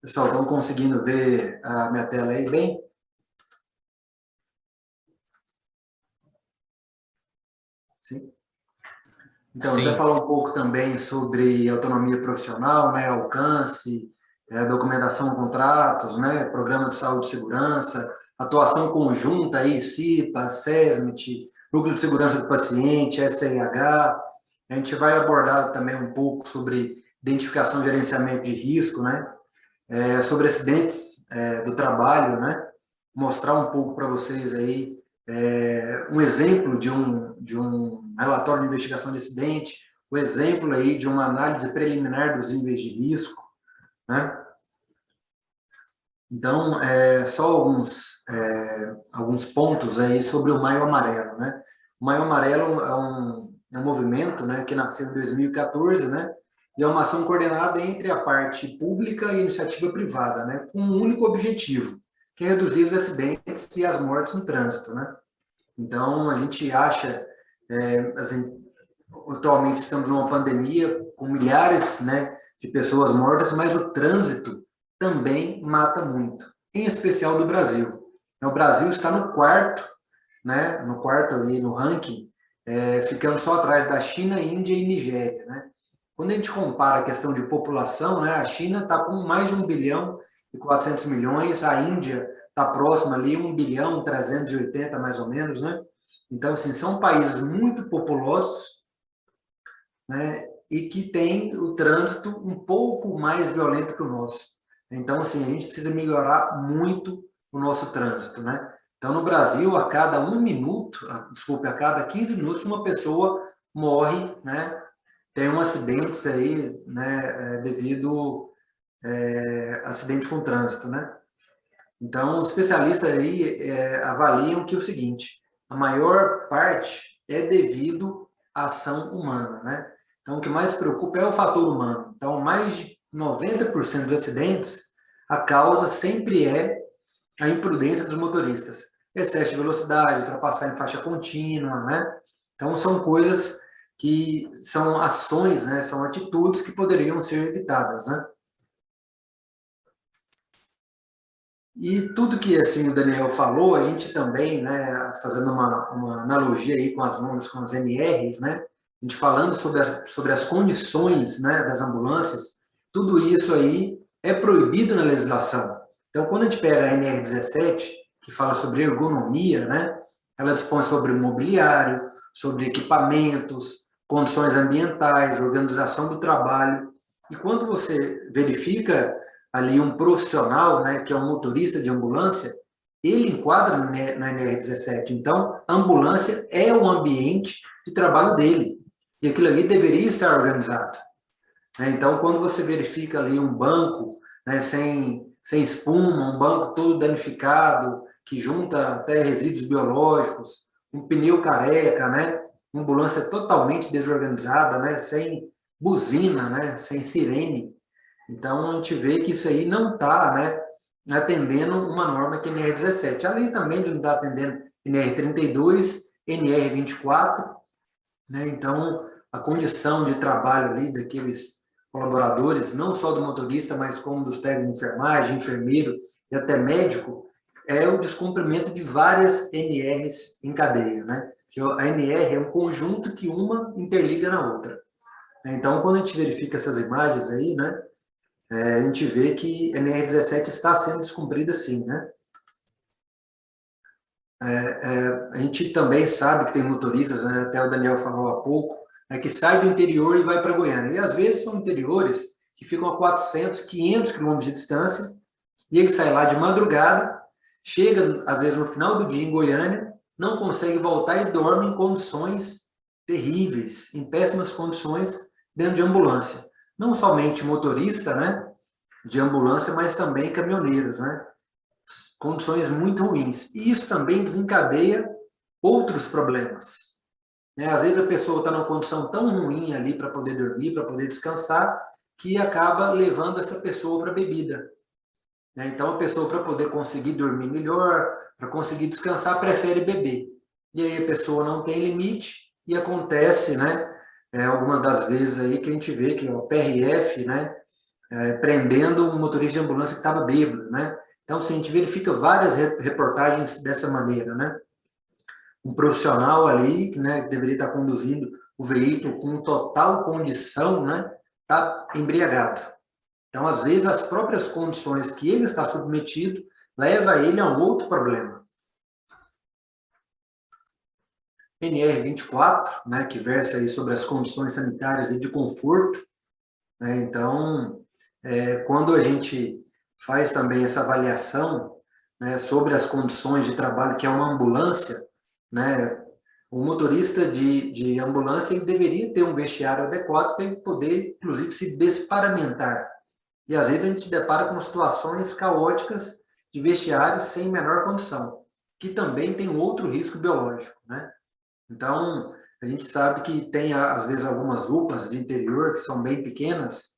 Speaker 11: Pessoal, estão conseguindo ver a minha tela aí bem? Sim? Então, eu vou falar um pouco também sobre autonomia profissional, né, alcance, documentação de contratos, né, programa de saúde e segurança, atuação conjunta aí, CIPA, SESMIT, Núcleo de Segurança do Paciente, SRH. A gente vai abordar também um pouco sobre identificação e gerenciamento de risco, né, sobre acidentes do trabalho, né, mostrar um pouco para vocês aí um exemplo de um relatório de investigação de acidente, o exemplo aí de uma análise preliminar dos níveis de risco, né? Então, só alguns pontos aí sobre o Maio Amarelo, né? O Maio Amarelo é um movimento, né, que nasceu em 2014, né? E é uma ação coordenada entre a parte pública e a iniciativa privada, né, com um único objetivo, que é reduzir os acidentes e as mortes no trânsito, né? Então, a gente acha, assim, atualmente estamos numa pandemia com milhares, né, de pessoas mortas, mas o trânsito também mata muito. em especial do Brasil. O Brasil está no quarto, né, no quarto ali no ranking, ficando só atrás da China, Índia e Nigéria, né? Quando a gente compara a questão de população, né, a China está com mais de 1 bilhão e 400 milhões, a Índia está próxima ali, 1 bilhão 380 mais ou menos, né? Então, assim, são países muito populosos, né, e que têm o trânsito um pouco mais violento que o nosso. Então, assim, a gente precisa melhorar muito o nosso trânsito, né? Então, no Brasil, a cada 1 minuto, a cada 15 minutos, uma pessoa morre, né? Tem um acidente aí, né, devido a acidente com trânsito, né? Então, os especialistas aí avaliam que é o seguinte, a maior parte é devido à ação humana, né? Então, o que mais preocupa é o fator humano. Então, mais de 90% dos acidentes, a causa sempre é a imprudência dos motoristas. Excesso de velocidade, ultrapassar em faixa contínua, né? Então, são coisas que são ações, né? São atitudes que poderiam ser evitadas, né? E tudo que assim o Daniel falou, a gente também, né, fazendo uma analogia aí com as ondas, com os NRs, né, a gente falando sobre as condições, né, das ambulâncias, tudo isso aí é proibido na legislação. Então, quando a gente pega a NR17, que fala sobre ergonomia, né, ela dispõe sobre mobiliário, sobre equipamentos, condições ambientais, organização do trabalho. E quando você verifica ali um profissional, né, que é um motorista de ambulância, ele enquadra na NR17. Então, a ambulância é o ambiente de trabalho dele. E aquilo ali deveria estar organizado. Então, quando você verifica ali um banco, né, sem espuma, um banco todo danificado, que junta até resíduos biológicos, um pneu careca, né, uma ambulância totalmente desorganizada, né, sem buzina, né, sem sirene. Então, a gente vê que isso aí não está, né, atendendo uma norma que é NR17. Além também de não estar atendendo NR32, NR24, né, então, a condição de trabalho ali daqueles colaboradores, não só do motorista, mas como dos técnicos de enfermagem, enfermeiro e até médico, é o descumprimento de várias NRs em cadeia, né? A NR é um conjunto que uma interliga na outra. Então, quando a gente verifica essas imagens aí, né, a gente vê que a NR17 está sendo descumprida sim, né? A gente também sabe que tem motoristas, né, até o Daniel falou há pouco, que sai do interior e vai para Goiânia. E às vezes são interiores que ficam a 400, 500 quilômetros de distância, e ele sai lá de madrugada, chega às vezes no final do dia em Goiânia, não consegue voltar e dorme em condições terríveis, em péssimas condições, dentro de ambulância. Não somente motorista, né, de ambulância, mas também caminhoneiros, né? Condições muito ruins. E isso também desencadeia outros problemas. Às vezes a pessoa está numa condição tão ruim ali para poder dormir, para poder descansar, que acaba levando essa pessoa para a bebida. Então a pessoa, para poder conseguir dormir melhor, para conseguir descansar, prefere beber. E aí a pessoa não tem limite e acontece, né, algumas das vezes aí que a gente vê que o PRF, né, prendendo um motorista de ambulância que estava bêbado, né? Então, assim, a gente verifica várias reportagens dessa maneira, né? Um profissional ali, né, que deveria estar conduzindo o veículo com total condição, né, está embriagado. Então, às vezes, as próprias condições que ele está submetido leva ele a um outro problema. NR24, né, que versa aí sobre as condições sanitárias e de conforto, né? Então, quando a gente faz também essa avaliação, né, sobre as condições de trabalho, que é uma ambulância, né, o motorista de ambulância ele deveria ter um vestiário adequado para ele poder, inclusive, se desparamentar. E, às vezes, a gente se depara com situações caóticas de vestiários sem menor condição, que também tem um outro risco biológico, né? Então, a gente sabe que tem, às vezes, algumas UPAs de interior que são bem pequenas,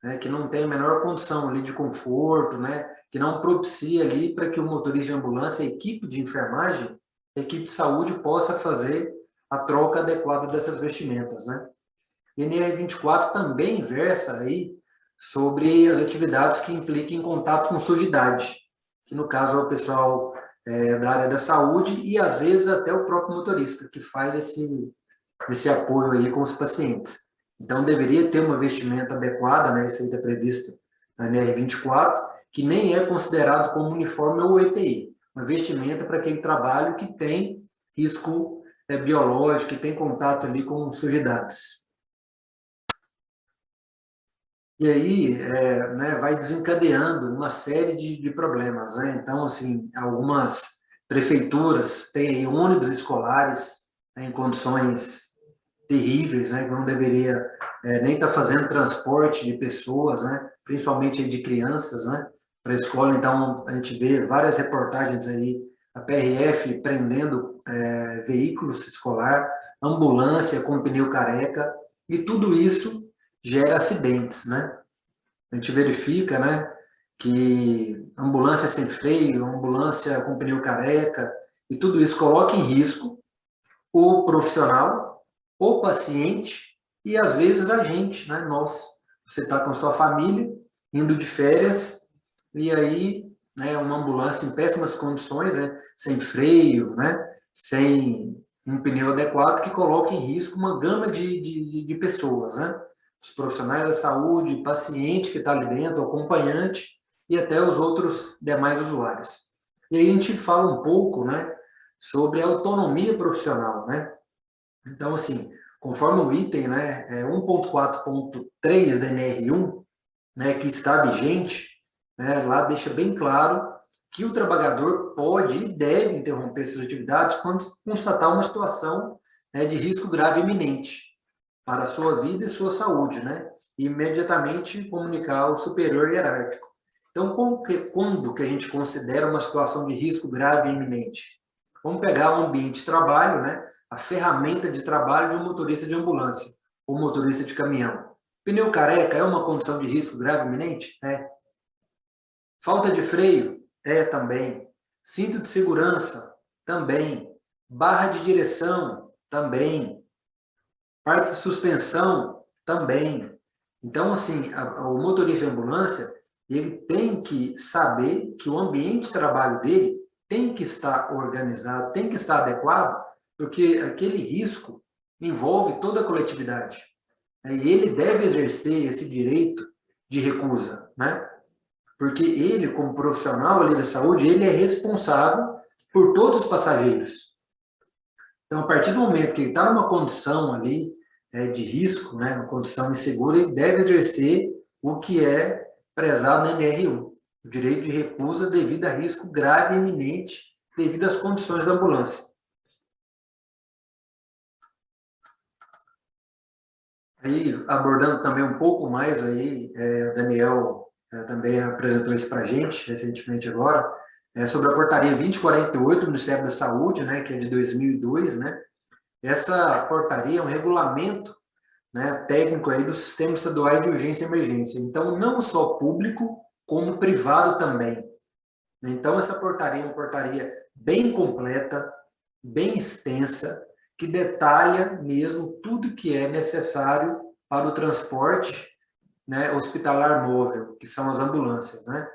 Speaker 11: né, que não tem a menor condição ali de conforto, né, que não propicia ali para que o motorista de ambulância, a equipe de enfermagem, a equipe de saúde possa fazer a troca adequada dessas vestimentas, né? E a NR24 também versa aí sobre as atividades que implicam em contato com sujidade, que no caso é o pessoal da área da saúde e, às vezes, até o próprio motorista, que faz esse apoio aí com os pacientes. Então, deveria ter uma vestimenta adequada, né? Isso aí está previsto na NR24, que nem é considerado como uniforme ou EPI. Uma vestimenta para aquele trabalho que tem risco biológico, que tem contato ali com sujidades. E aí, né, vai desencadeando uma série de problemas, né? Então, assim, algumas prefeituras têm aí ônibus escolares, né, em condições terríveis, né, que não deveria nem estar fazendo transporte de pessoas, né, principalmente de crianças, né, para a escola. Então, a gente vê várias reportagens aí, a PRF prendendo veículos escolar, ambulância com pneu careca, e tudo isso gera acidentes, né? A gente verifica, né, que ambulância sem freio, ambulância com pneu careca, e tudo isso coloca em risco o profissional, o paciente e, às vezes, a gente, né, nós. Você está com sua família, indo de férias, e aí, né, uma ambulância em péssimas condições, né, sem freio, né, sem um pneu adequado, que coloca em risco uma gama de pessoas, né? Os profissionais da saúde, paciente que está ali dentro, acompanhante e até os outros demais usuários. E aí a gente fala um pouco, né, sobre a autonomia profissional, né? Então, assim, conforme o item, né, 1.4.3 da NR1, né, que está vigente, né, lá deixa bem claro que o trabalhador pode e deve interromper suas atividades quando constatar uma situação, né, de risco grave iminente para a sua vida e sua saúde, né? E imediatamente comunicar ao superior hierárquico. Então, quando que a gente considera uma situação de risco grave e iminente? Vamos pegar o ambiente de trabalho, né? A ferramenta de trabalho de um motorista de ambulância ou motorista de caminhão. Pneu careca é uma condição de risco grave e iminente? É. Falta de freio? É também. Cinto de segurança? Também. Barra de direção? Também. Parte de suspensão, também. Então, assim, o motorista de ambulância, ele tem que saber que o ambiente de trabalho dele tem que estar organizado, tem que estar adequado, porque aquele risco envolve toda a coletividade. E ele deve exercer esse direito de recusa, né? Porque ele, como profissional ali da saúde, ele é responsável por todos os passageiros. Então, a partir do momento que ele está numa condição ali de risco, né, uma condição insegura, ele deve exercer o que é prezado na NR1, o direito de recusa devido a risco grave e iminente devido às condições da ambulância. Aí, abordando também um pouco mais, aí, o Daniel também apresentou isso para a gente recentemente agora, sobre a portaria 2048 do Ministério da Saúde, né, que é de 2002, né? Essa portaria é um regulamento, né, técnico aí do Sistema Estadual de Urgência e Emergência. Então, não só público, como privado também. Então, essa portaria é uma portaria bem completa, bem extensa, que detalha mesmo tudo que é necessário para o transporte, né, hospitalar móvel, que são as ambulâncias, né?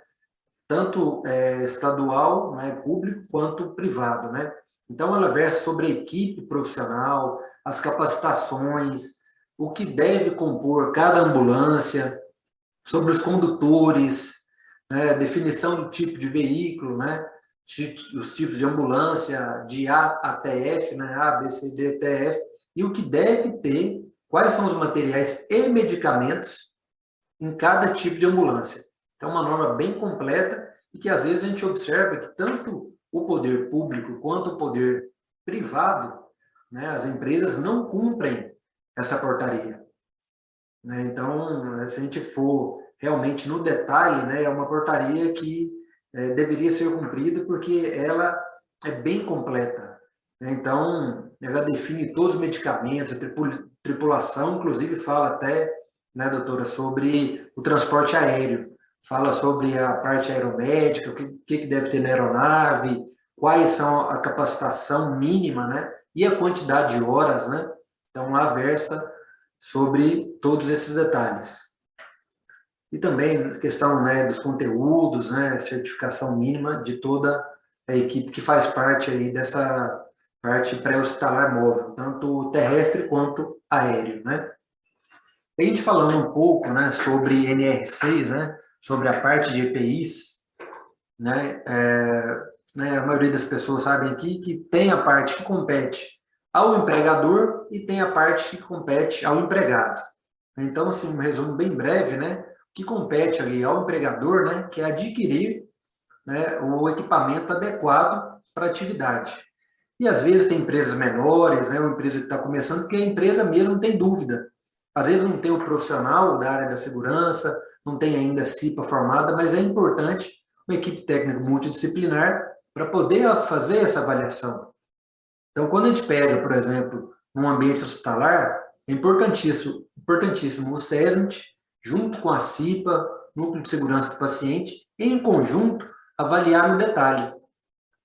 Speaker 11: Tanto estadual, né, público, quanto privado, né? Então, ela versa sobre a equipe profissional, as capacitações, o que deve compor cada ambulância, sobre os condutores, né, definição do tipo de veículo, né, os tipos de ambulância, de A até F, né, A, B, C, D, até F, e o que deve ter, quais são os materiais e medicamentos em cada tipo de ambulância. Então, uma norma bem completa e que, às vezes, a gente observa que tanto o poder público quanto o poder privado, né, as empresas não cumprem essa portaria. Né? Então, se a gente for realmente no detalhe, né, é uma portaria que deveria ser cumprida porque ela é bem completa. Né? Então, ela define todos os medicamentos, a tripulação, inclusive fala até, né, doutora, sobre o transporte aéreo. Fala sobre a parte aeromédica, o que deve ter na aeronave, quais são a capacitação mínima, né, e a quantidade de horas, né? Então, lá versa sobre todos esses detalhes. e também questão, né, dos conteúdos, né, certificação mínima de toda a equipe que faz parte aí dessa parte pré-hospitalar móvel, tanto terrestre quanto aéreo, né. A gente falando um pouco, né, sobre NR6, né, sobre a parte de EPIs, né, a maioria das pessoas sabem aqui que tem a parte que compete ao empregador e tem a parte que compete ao empregado. Então, assim, um resumo bem breve, né, o que compete ali ao empregador, né, que é adquirir, né, o equipamento adequado para a atividade. E às vezes tem empresas menores, né, uma empresa que está começando, que a empresa mesmo tem dúvida. Às vezes não tem o profissional da área da segurança, não tem ainda a CIPA formada, mas é importante uma equipe técnica multidisciplinar para poder fazer essa avaliação. Então, quando a gente pega, por exemplo, num ambiente hospitalar, é importantíssimo o SESMIT, junto com a CIPA, Núcleo de Segurança do Paciente, em conjunto, avaliar no detalhe.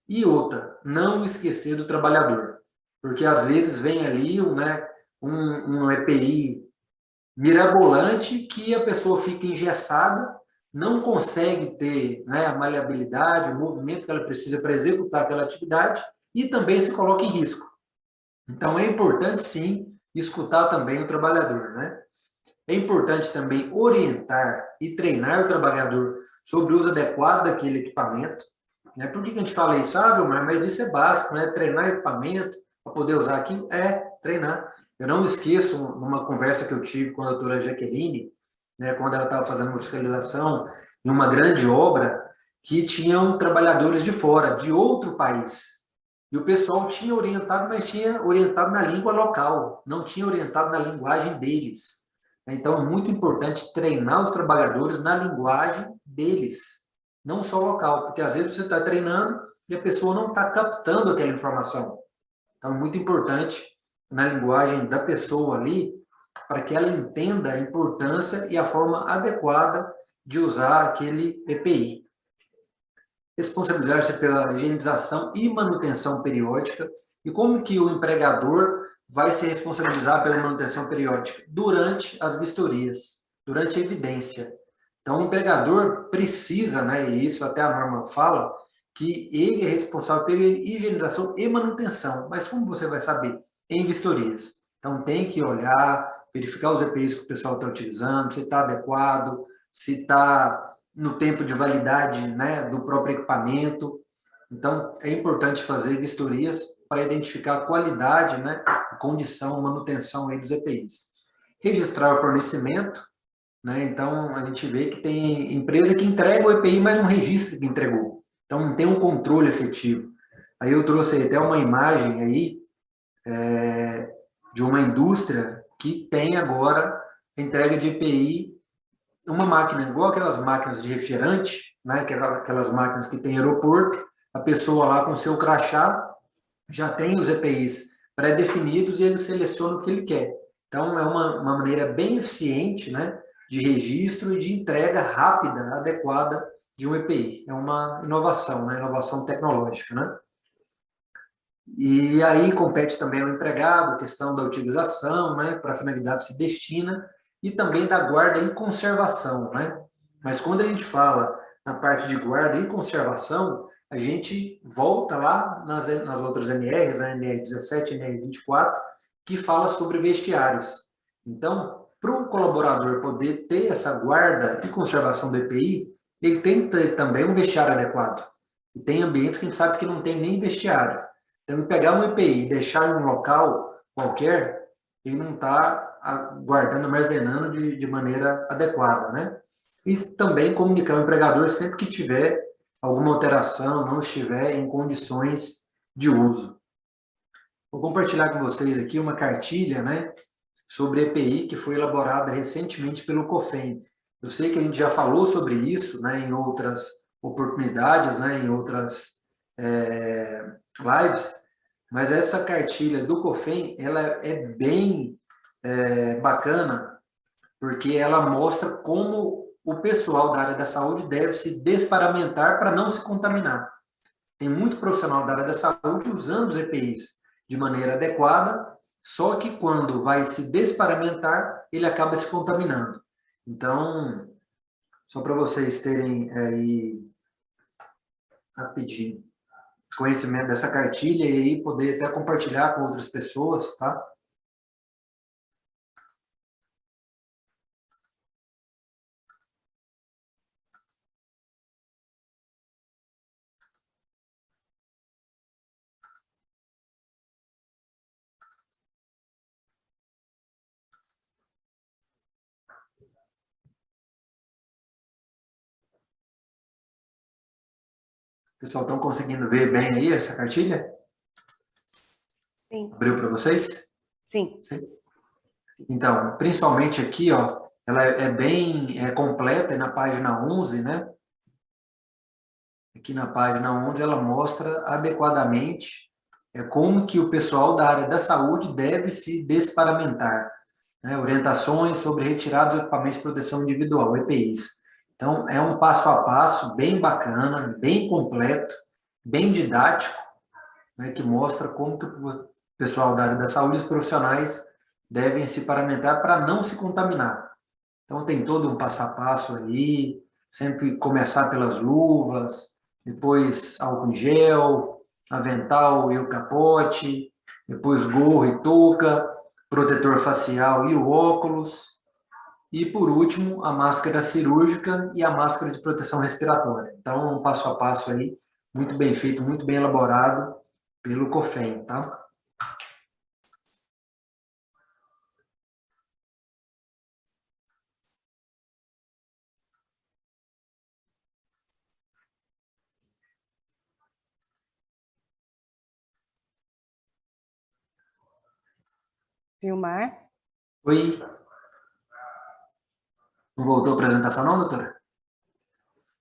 Speaker 11: E outra, não esquecer do trabalhador, porque às vezes vem ali um EPI mirabolante que a pessoa fica engessada, não consegue ter, né, a maleabilidade, o movimento que ela precisa para executar aquela atividade e também se coloca em risco. Então, é importante, sim, escutar também o trabalhador, né? É importante também orientar e treinar o trabalhador sobre o uso adequado daquele equipamento, né? Por que a gente fala isso? Mas isso é básico, né? Treinar equipamento para poder usar aquilo é treinar. Eu não esqueço numa conversa que eu tive com a doutora Jaqueline, né, quando ela estava fazendo uma fiscalização em uma grande obra, que tinham trabalhadores de fora, de outro país. E o pessoal tinha orientado, mas tinha orientado na língua local, não tinha orientado na linguagem deles. Então, é muito importante treinar os trabalhadores na linguagem deles, não só local, porque às vezes você está treinando e a pessoa não está captando aquela informação. Então, é muito importante na linguagem da pessoa ali, para que ela entenda a importância e a forma adequada de usar aquele EPI. Responsabilizar-se pela higienização e manutenção periódica. E como que o empregador vai se responsabilizar pela manutenção periódica? Durante as vistorias, durante a evidência. Então, o empregador precisa, né, e isso até a norma fala, que ele é responsável pela higienização e manutenção. Mas como você vai saber? Em vistorias. Então, tem que olhar, verificar os EPIs que o pessoal está utilizando, se está adequado, se está no tempo de validade, né, do próprio equipamento. Então, é importante fazer vistorias para identificar a qualidade, né, a condição, a manutenção aí dos EPIs. Registrar o fornecimento, né, então a gente vê que tem empresa que entrega o EPI, mas não registra que entregou. Então, não tem um controle efetivo. Aí eu trouxe até uma imagem aí, de uma indústria que tem agora entrega de EPI, uma máquina, igual aquelas máquinas de refrigerante, né, aquelas máquinas que tem aeroporto, a pessoa lá com seu crachá já tem os EPIs pré-definidos e ele seleciona o que ele quer. Então, é uma maneira bem eficiente, né, de registro e de entrega rápida, adequada de um EPI. É uma inovação, né, inovação tecnológica, né? E aí compete também ao empregado, a questão da utilização, né, para a finalidade se destina, e também da guarda e conservação, né? Mas quando a gente fala na parte de guarda e conservação, a gente volta lá nas outras NRs, a NR17 e NR24, que fala sobre vestiários. Então, para o colaborador poder ter essa guarda e conservação do EPI, ele tem que ter também um vestiário adequado. E tem ambientes que a gente sabe que não tem nem vestiário. Então, pegar um EPI e deixar em um local qualquer, ele não está guardando, armazenando de maneira adequada, né? E também comunicar ao empregador sempre que tiver alguma alteração, não estiver em condições de uso. Vou compartilhar com vocês aqui uma cartilha, né, sobre EPI que foi elaborada recentemente pelo COFEM. Eu sei que a gente já falou sobre isso, né, em outras oportunidades, né, em outras lives, mas essa cartilha do COFEM, ela é bem bacana, porque ela mostra como o pessoal da área da saúde deve se desparamentar para não se contaminar. Tem muito profissional da área da saúde usando os EPIs de maneira adequada, só que quando vai se desparamentar, ele acaba se contaminando. Então, só para vocês terem aí, rapidinho, conhecimento dessa cartilha e aí poder até compartilhar com outras pessoas, tá? Pessoal, estão conseguindo ver bem aí essa cartilha?
Speaker 1: Sim.
Speaker 11: Abriu para vocês?
Speaker 1: Sim.
Speaker 11: Sim. Então, principalmente aqui, ó, ela é bem completa, na página 11, né? Aqui na página 11 ela mostra adequadamente como que o pessoal da área da saúde deve se desparamentar, né? Orientações sobre retirada de equipamentos de proteção individual, EPIs. Então, é um passo a passo bem bacana, bem completo, bem didático, né, que mostra como que o pessoal da área da saúde, os profissionais, devem se paramentar para não se contaminar. Então, tem todo um passo a passo aí, sempre começar pelas luvas, depois álcool em gel, avental e o capote, depois gorro e touca, protetor facial e o óculos, e, por último, a máscara cirúrgica e a máscara de proteção respiratória. Então, um passo a passo aí, muito bem feito, muito bem elaborado pelo COFEM, tá?
Speaker 1: Vilmar?
Speaker 11: Oi. Não voltou a apresentação não, doutora?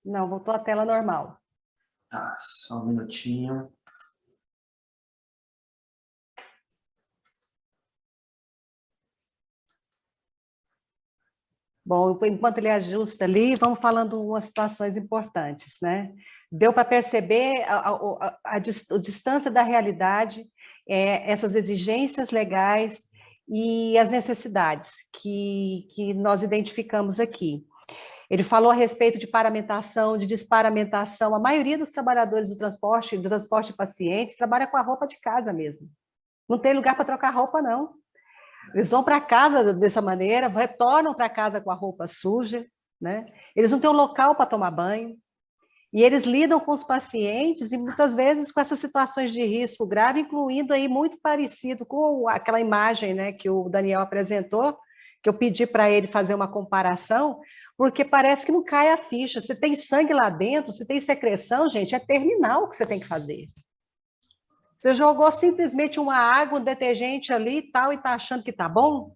Speaker 1: Não, voltou à tela normal.
Speaker 11: Tá, só um minutinho.
Speaker 1: Bom, enquanto ele ajusta ali, vamos falando umas situações importantes, né? Deu para perceber a distância da realidade, essas exigências legais e as necessidades que nós identificamos aqui. Ele falou a respeito de paramentação, de desparamentação. A maioria dos trabalhadores do transporte de pacientes, trabalha com a roupa de casa mesmo. Não tem lugar para trocar roupa, não. Eles vão para casa dessa maneira, retornam para casa com a roupa suja, né? Eles não têm um local para tomar banho. E eles lidam com os pacientes e muitas vezes com essas situações de risco grave, incluindo aí muito parecido com aquela imagem, né, que o Daniel apresentou, que eu pedi para ele fazer uma comparação, porque parece que não cai a ficha. Você tem sangue lá dentro, você tem secreção, gente, é terminal o que você tem que fazer. Você jogou simplesmente uma água, um detergente ali e tal, e está achando que está bom?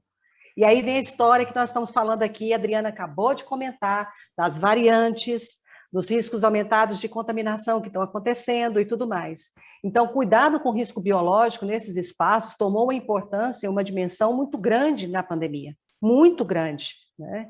Speaker 1: E aí vem a história que nós estamos falando aqui, a Adriana acabou de comentar, das variantes, dos riscos aumentados de contaminação que estão acontecendo e tudo mais. Então, cuidado com o risco biológico nesses espaços tomou uma importância, uma dimensão muito grande na pandemia, muito grande, né?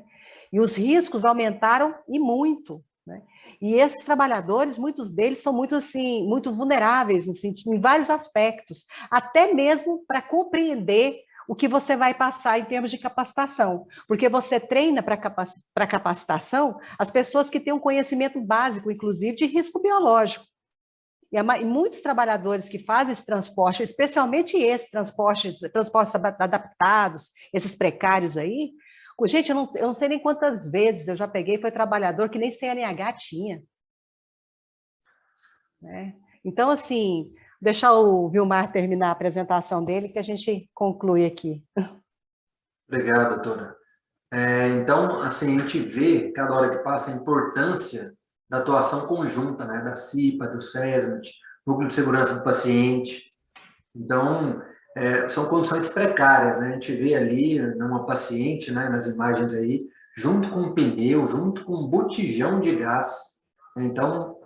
Speaker 1: E os riscos aumentaram e muito, né? E esses trabalhadores, muitos deles são muito assim, muito vulneráveis no sentido, em vários aspectos, até mesmo para compreender o que você vai passar em termos de capacitação, porque você treina para capacitação as pessoas que têm um conhecimento básico, inclusive, de risco biológico. E muitos trabalhadores que fazem esse transporte, especialmente esses transportes adaptados, esses precários aí, gente, eu não sei nem quantas vezes eu já peguei, foi trabalhador que nem CNH tinha. Né? Então, assim, deixar o Vilmar terminar a apresentação dele, que a gente conclui aqui.
Speaker 11: Obrigado, doutora. Então, assim, a gente vê, cada hora que passa, a importância da atuação conjunta, né, da CIPA, do SESMIT, Núcleo de Segurança do Paciente. Então, são condições precárias, né? A gente vê ali numa paciente, né, nas imagens aí, junto com um pneu, junto com um botijão de gás. Então,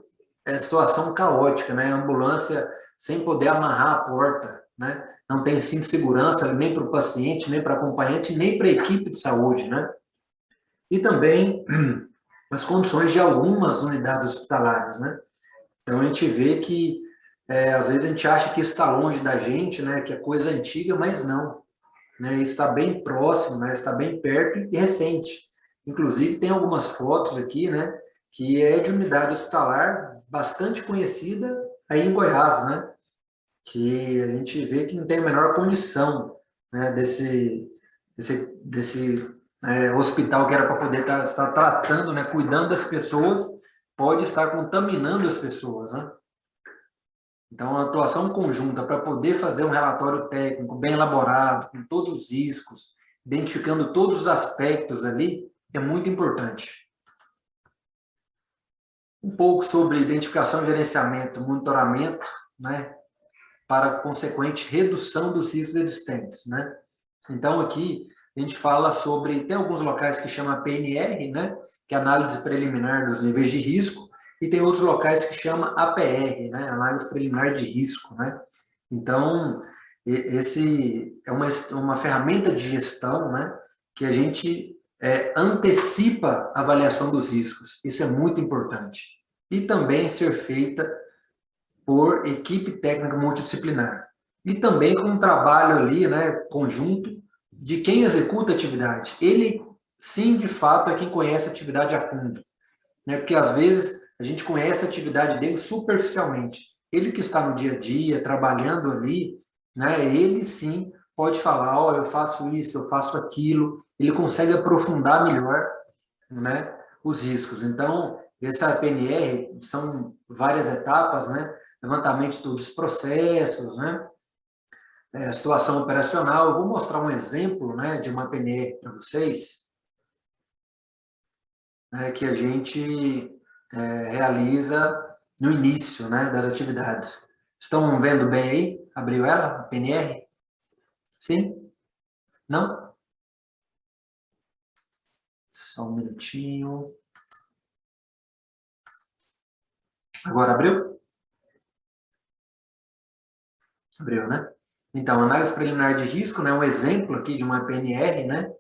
Speaker 11: é situação caótica, né? A ambulância sem poder amarrar a porta, né? Não tem cinto de segurança nem para o paciente, nem para acompanhante, nem para a equipe de saúde, né? E também as condições de algumas unidades hospitalares, né? Então, a gente vê que, às vezes, a gente acha que isso está longe da gente, né? Que é coisa antiga, mas não. Né? Isso está bem próximo, né? Está bem perto e recente. Inclusive, tem algumas fotos aqui, né, que é de unidade hospitalar bastante conhecida aí em Goiás, né, que a gente vê que não tem a menor condição, né, desse hospital que era para poder estar tratando, né, cuidando das pessoas, pode estar contaminando as pessoas, né? Então, a atuação conjunta para poder fazer um relatório técnico bem elaborado, com todos os riscos, identificando todos os aspectos ali, é muito importante. Um pouco sobre identificação, gerenciamento, monitoramento, né, para consequente redução dos riscos existentes, né? Então, aqui, a gente fala sobre, tem alguns locais que chama PNR, né, que é análise preliminar dos níveis de risco, e tem outros locais que chama APR, né, análise preliminar de risco, né. Então, esse é uma ferramenta de gestão, né, que a gente antecipa a avaliação dos riscos. Isso é muito importante. E também ser feita por equipe técnica multidisciplinar. E também com um trabalho ali, né, conjunto, de quem executa a atividade. Ele, sim, de fato, é quem conhece a atividade a fundo, né? Porque, às vezes, a gente conhece a atividade dele superficialmente. Ele que está no dia a dia, trabalhando ali, né, ele, sim, pode falar, ó, eu faço isso, eu faço aquilo, ele consegue aprofundar melhor, né, os riscos. Então, essa PNR são várias etapas, né, levantamento de todos os processos, né, situação operacional. Eu vou mostrar um exemplo, né, de uma PNR para vocês, né, que a gente realiza no início, né, das atividades. Estão vendo bem aí? Abriu ela, a PNR? Sim? Não? Só um minutinho. Agora abriu? Abriu, né? Então, análise preliminar de risco, né, um exemplo aqui de uma PNR, né?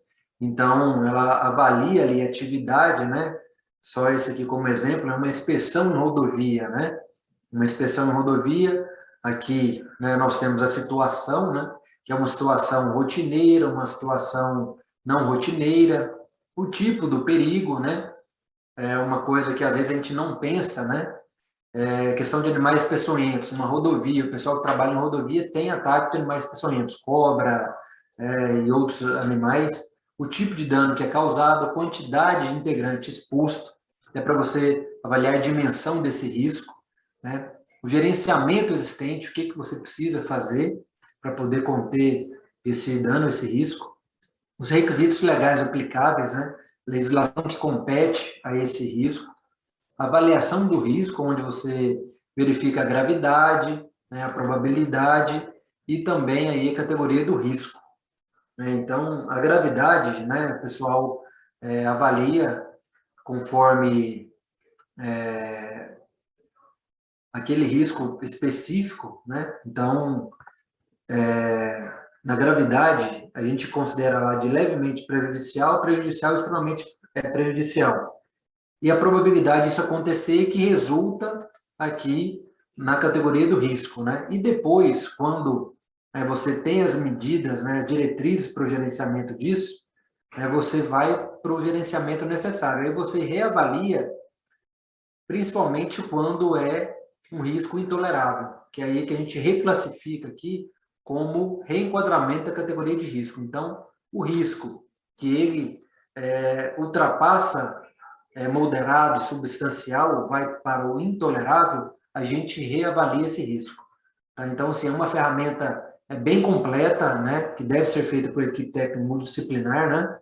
Speaker 11: Então, ela avalia ali a atividade, né? Só esse aqui como exemplo, é uma inspeção em rodovia, né? Uma inspeção em rodovia, aqui, né, nós temos a situação, né? Que é uma situação rotineira, uma situação não rotineira, o tipo do perigo, né? É uma coisa que às vezes a gente não pensa, né? Questão de animais peçonhentos, uma rodovia, o pessoal que trabalha em rodovia tem ataque de animais peçonhentos, cobra e outros animais, o tipo de dano que é causado, a quantidade de integrante exposto, é para você avaliar a dimensão desse risco, né? O gerenciamento existente, o que você precisa fazer para poder conter esse dano, esse risco, os requisitos legais aplicáveis, né? Legislação que compete a esse risco, avaliação do risco, onde você verifica a gravidade, né, a probabilidade e também aí a categoria do risco. Então, a gravidade, né, o pessoal avalia conforme aquele risco específico, né? Então, na gravidade, a gente considera lá de levemente prejudicial, prejudicial extremamente prejudicial. E a probabilidade disso acontecer que resulta aqui na categoria do risco, né? E depois, quando você tem as medidas, né, diretrizes para o gerenciamento disso, você vai para o gerenciamento necessário. Aí você reavalia, principalmente quando é um risco intolerável, que é aí que a gente reclassifica aqui como reenquadramento da categoria de risco. Então, o risco que ele ultrapassa moderado, substancial, vai para o intolerável, a gente reavalia esse risco. Tá? Então, assim, é uma ferramenta bem completa, né, que deve ser feita por equipe técnica multidisciplinar, né,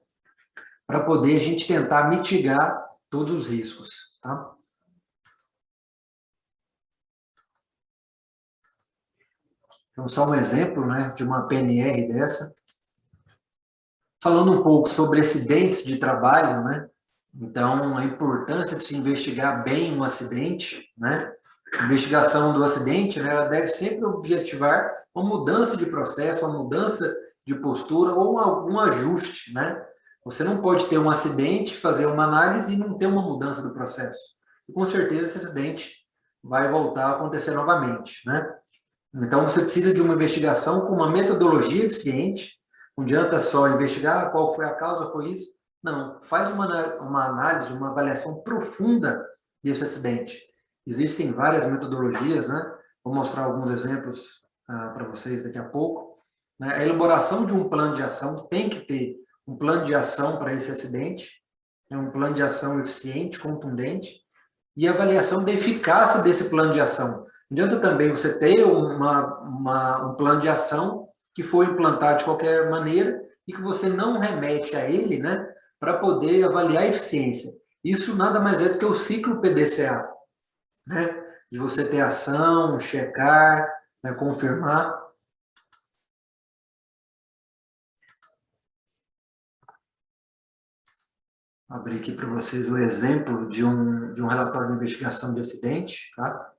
Speaker 11: para poder a gente tentar mitigar todos os riscos. Tá? Então, só um exemplo, né, de uma PNR dessa. Falando um pouco sobre acidentes de trabalho, né, então, a importância de se investigar bem um acidente, né? A investigação do acidente, né, ela deve sempre objetivar uma mudança de processo, uma mudança de postura ou algum ajuste, né? Você não pode ter um acidente, fazer uma análise e não ter uma mudança do processo. E, com certeza, esse acidente vai voltar a acontecer novamente, né? Então, você precisa de uma investigação com uma metodologia eficiente. Não adianta só investigar qual foi a causa, foi isso. Não, faz uma análise, uma avaliação profunda desse acidente. Existem várias metodologias, né? Vou mostrar alguns exemplos para vocês daqui a pouco. Né? A elaboração de um plano de ação tem que ter um plano de ação para esse acidente, né? Um plano de ação eficiente, contundente, e avaliação da eficácia desse plano de ação. Não adianta também você ter um plano de ação que foi implantado de qualquer maneira e que você não remete a ele, né, para poder avaliar a eficiência. Isso nada mais é do que o ciclo PDCA, né, de você ter ação, checar, né, confirmar. Vou abrir aqui para vocês o exemplo de um relatório de investigação de acidente, tá?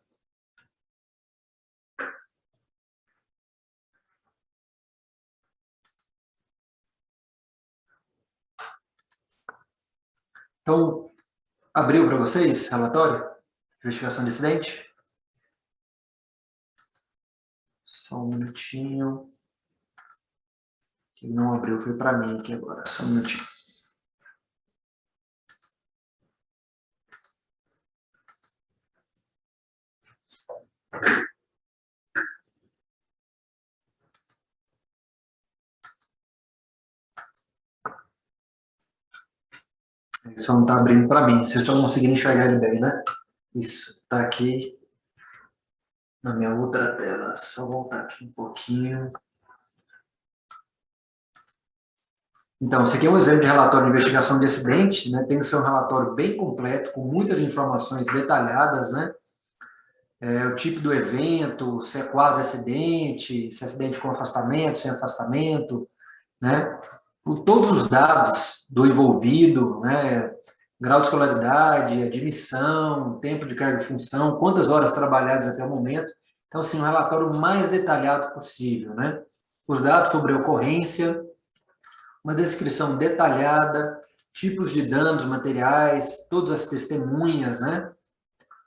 Speaker 11: Então, abriu para vocês relatório de investigação de acidente? Só um minutinho. Quem não abriu foi para mim aqui agora, só um minutinho. Só não está abrindo para mim. Vocês estão conseguindo enxergar ele bem, né? Isso, está aqui na minha outra tela. Só voltar aqui um pouquinho. Então, esse aqui é um exemplo de relatório de investigação de acidente, né? Tem que ser um relatório bem completo, com muitas informações detalhadas, né? O tipo do evento, se é quase acidente, se é acidente com afastamento, sem afastamento, né? Todos os dados do envolvido, né? Grau de escolaridade, admissão, tempo de carga e função, quantas horas trabalhadas até o momento. Então, assim, um relatório mais detalhado possível, né? Os dados sobre a ocorrência, uma descrição detalhada, tipos de danos materiais, todas as testemunhas, né?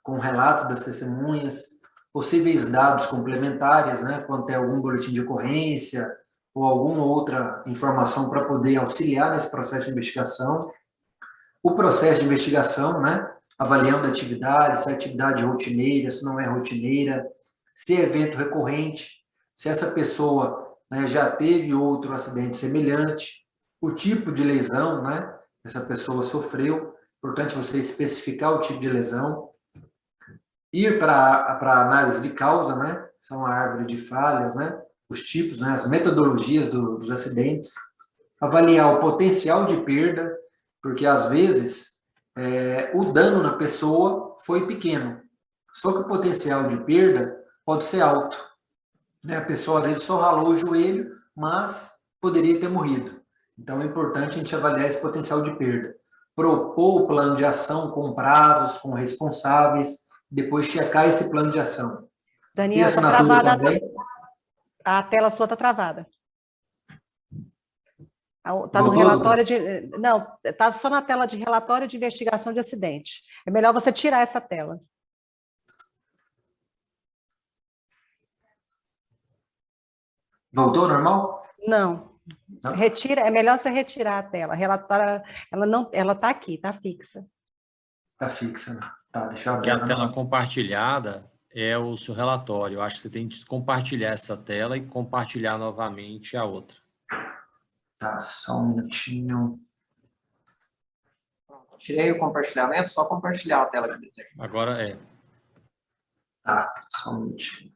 Speaker 11: Com relatos das testemunhas, possíveis dados complementares, né? Quando tem algum boletim de ocorrência ou alguma outra informação para poder auxiliar nesse processo de investigação. O processo de investigação, né? Avaliando a atividade, se é atividade rotineira, se não é rotineira, se é evento recorrente, se essa pessoa, né, já teve outro acidente semelhante, o tipo de lesão, né, essa pessoa sofreu, importante você especificar o tipo de lesão, ir para a análise de causa, né, são a árvore de falhas, né, os tipos, né, as metodologias dos acidentes, avaliar o potencial de perda, porque às vezes o dano na pessoa foi pequeno, só que o potencial de perda pode ser alto, né, a pessoa às vezes só ralou o joelho, mas poderia ter morrido. Então, é importante a gente avaliar esse potencial de perda. Propor o plano de ação com prazos, com responsáveis, depois checar esse plano de ação.
Speaker 1: Daniel, está travada a tela sua, está travada. Está no relatório de... Não, está só na tela de relatório de investigação de acidente. É melhor você tirar essa tela.
Speaker 11: Voltou normal?
Speaker 1: Não. Não. Retira, é melhor você retirar a tela. Ela está aqui, está fixa.
Speaker 11: Está fixa, né? Tá, deixa eu abrir.
Speaker 2: Porque a tela compartilhada é o seu relatório. Eu acho que você tem que compartilhar essa tela e compartilhar novamente a outra.
Speaker 11: Tá, só um minutinho.
Speaker 7: Tirei o compartilhamento, só compartilhar a tela aqui.
Speaker 2: Agora é.
Speaker 11: Tá, só um minutinho.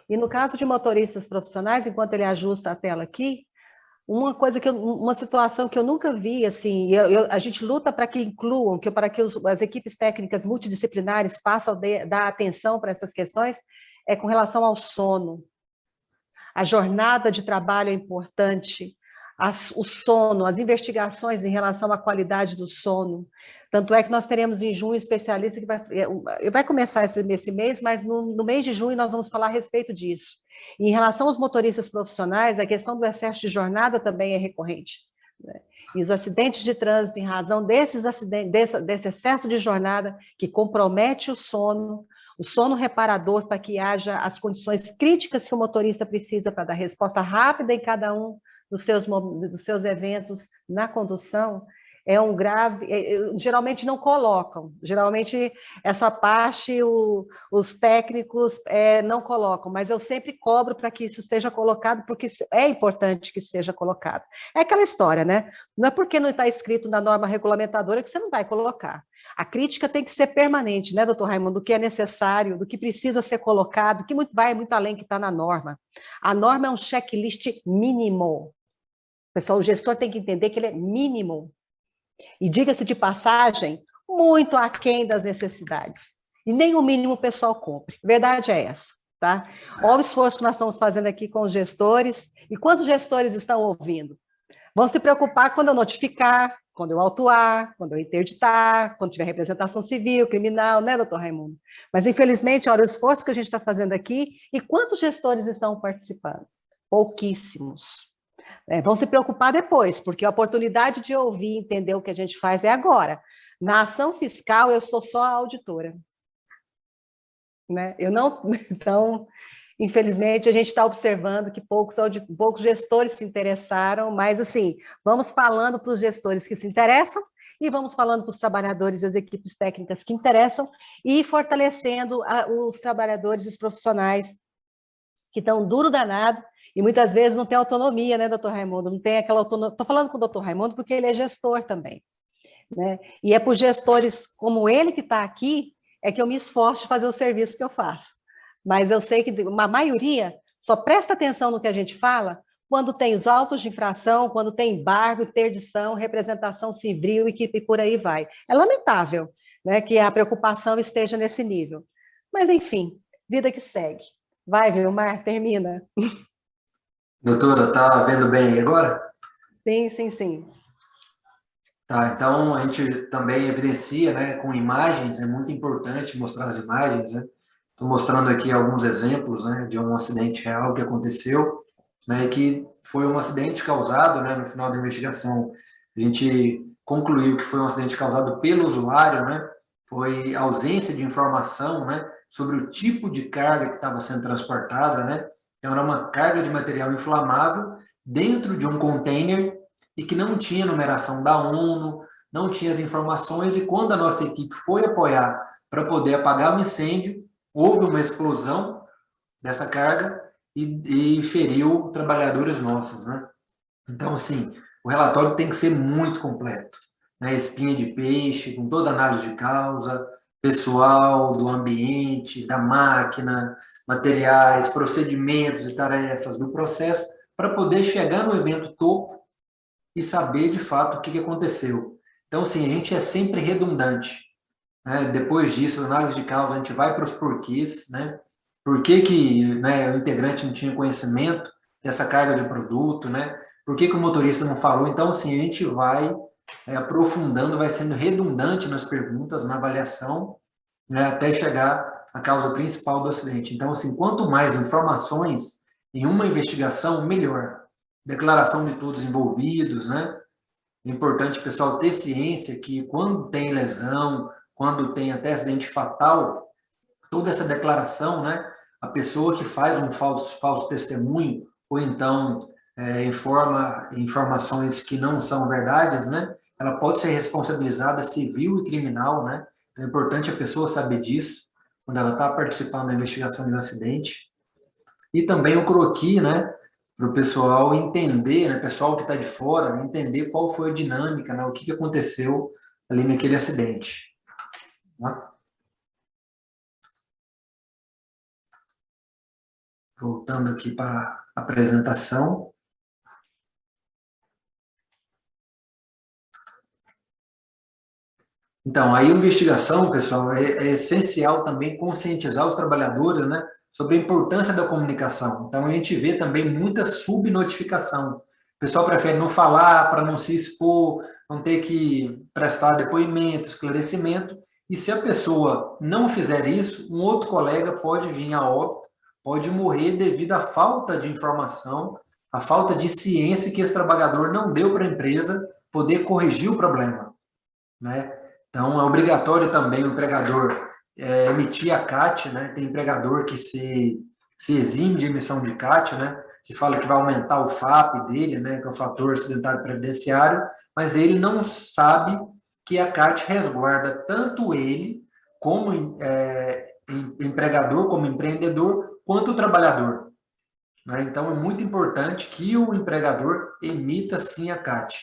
Speaker 1: E no caso de motoristas profissionais, enquanto ele ajusta a tela aqui, uma situação que eu nunca vi, assim, a gente luta para que incluam, para que as equipes técnicas multidisciplinares passem a dar atenção para essas questões, é com relação ao sono. A jornada de trabalho é importante, o sono, as investigações em relação à qualidade do sono. Tanto é que nós teremos em junho um especialista que vai começar esse mês, mas no mês de junho nós vamos falar a respeito disso. E em relação aos motoristas profissionais, a questão do excesso de jornada também é recorrente, né? E os acidentes de trânsito, em razão desse excesso de jornada que compromete o sono, o sono reparador para que haja as condições críticas que o motorista precisa para dar resposta rápida em cada um dos seus eventos na condução, é um grave, geralmente não colocam, geralmente essa parte os técnicos não colocam, mas eu sempre cobro para que isso seja colocado, porque é importante que seja colocado. É aquela história, né? Não é porque não está escrito na norma regulamentadora que você não vai colocar. A crítica tem que ser permanente, né, doutor Raimundo, do que é necessário, do que precisa ser colocado, que vai muito além que está na norma. A norma é um checklist mínimo. Pessoal, o gestor tem que entender que ele é mínimo. E diga-se de passagem, muito aquém das necessidades. E nem o mínimo o pessoal cumpre. Verdade é essa, tá? Olha o esforço que nós estamos fazendo aqui com os gestores. E quantos gestores estão ouvindo? Vão se preocupar quando eu notificar, quando eu autuar, quando eu interditar, quando tiver representação civil, criminal, né, doutor Raimundo? Mas, infelizmente, olha o esforço que a gente está fazendo aqui e quantos gestores estão participando? Pouquíssimos. Vão se preocupar depois, porque a oportunidade de ouvir e entender o que a gente faz é agora. Na ação fiscal, eu sou só a auditora. Né? Então, infelizmente, a gente está observando que poucos gestores se interessaram, mas, assim, vamos falando para os gestores que se interessam e vamos falando para os trabalhadores e as equipes técnicas que interessam e fortalecendo os trabalhadores e os profissionais que estão duro danado, e muitas vezes não tem autonomia, né, doutor Raimundo? Não tem aquela autonomia. Estou falando com o doutor Raimundo porque ele é gestor também. Né? E é por gestores como ele que está aqui, é que eu me esforço de fazer o serviço que eu faço. Mas eu sei que uma maioria só presta atenção no que a gente fala quando tem os autos de infração, quando tem embargo, interdição, representação civil e por aí vai. É lamentável, né, que a preocupação esteja nesse nível. Mas, enfim, vida que segue. Vai, Vilmar, termina.
Speaker 11: Doutora, está vendo bem aí agora?
Speaker 1: Sim, sim, sim.
Speaker 11: Tá, então a gente também evidencia, né, com imagens, é muito importante mostrar as imagens, né? Estou mostrando aqui alguns exemplos, né, de um acidente real que aconteceu, né, que foi um acidente causado, né, no final da investigação, a gente concluiu que foi um acidente causado pelo usuário, né, foi ausência de informação, né, sobre o tipo de carga que estava sendo transportada, né, então era uma carga de material inflamável dentro de um container e que não tinha numeração da ONU, não tinha as informações, e quando a nossa equipe foi apoiar para poder apagar o incêndio, houve uma explosão dessa carga e feriu trabalhadores nossos, né? Então, assim, o relatório tem que ser muito completo, né? Espinha de peixe, com toda a análise de causa, pessoal, do ambiente, da máquina, materiais, procedimentos e tarefas do processo, para poder chegar no evento topo e saber, de fato, o que aconteceu. Então, assim, a gente é sempre redundante. Né? Depois disso, análise de causa, a gente vai para os porquês, né? Por que, né, o integrante não tinha conhecimento dessa carga de produto, né? Por que o motorista não falou? Então, assim, a gente vai aprofundando, vai sendo redundante nas perguntas, na avaliação, né, até chegar à causa principal do acidente. Então, assim, quanto mais informações em uma investigação, melhor. Declaração de todos envolvidos, né? É importante o pessoal ter ciência que quando tem lesão, quando tem até acidente fatal, toda essa declaração, né? A pessoa que faz um falso testemunho, ou então informa informações que não são verdades, né? Ela pode ser responsabilizada civil e criminal, né? Então é importante a pessoa saber disso, quando ela está participando da investigação de um acidente. E também o croquis, né? Para o pessoal entender, né? O pessoal que está de fora, né? Entender qual foi a dinâmica, né? O que aconteceu ali naquele acidente. Tá? Voltando aqui para a apresentação. Então, a investigação, pessoal, é essencial também conscientizar os trabalhadores, né, sobre a importância da comunicação. Então, a gente vê também muita subnotificação. O pessoal prefere não falar para não se expor, não ter que prestar depoimento, esclarecimento, e se a pessoa não fizer isso, um outro colega pode vir a óbito, pode morrer devido à falta de informação, à falta de ciência que esse trabalhador não deu para a empresa poder corrigir o problema, né? Então, é obrigatório também o empregador emitir a CAT, né? Tem empregador que se exime de emissão de CAT, né? Que fala que vai aumentar o FAP dele, né? Que é o fator acidentário previdenciário, mas ele não sabe que a CAT resguarda tanto ele como empregador, como empreendedor, quanto o trabalhador. Né? Então, é muito importante que o empregador emita, sim, a CAT.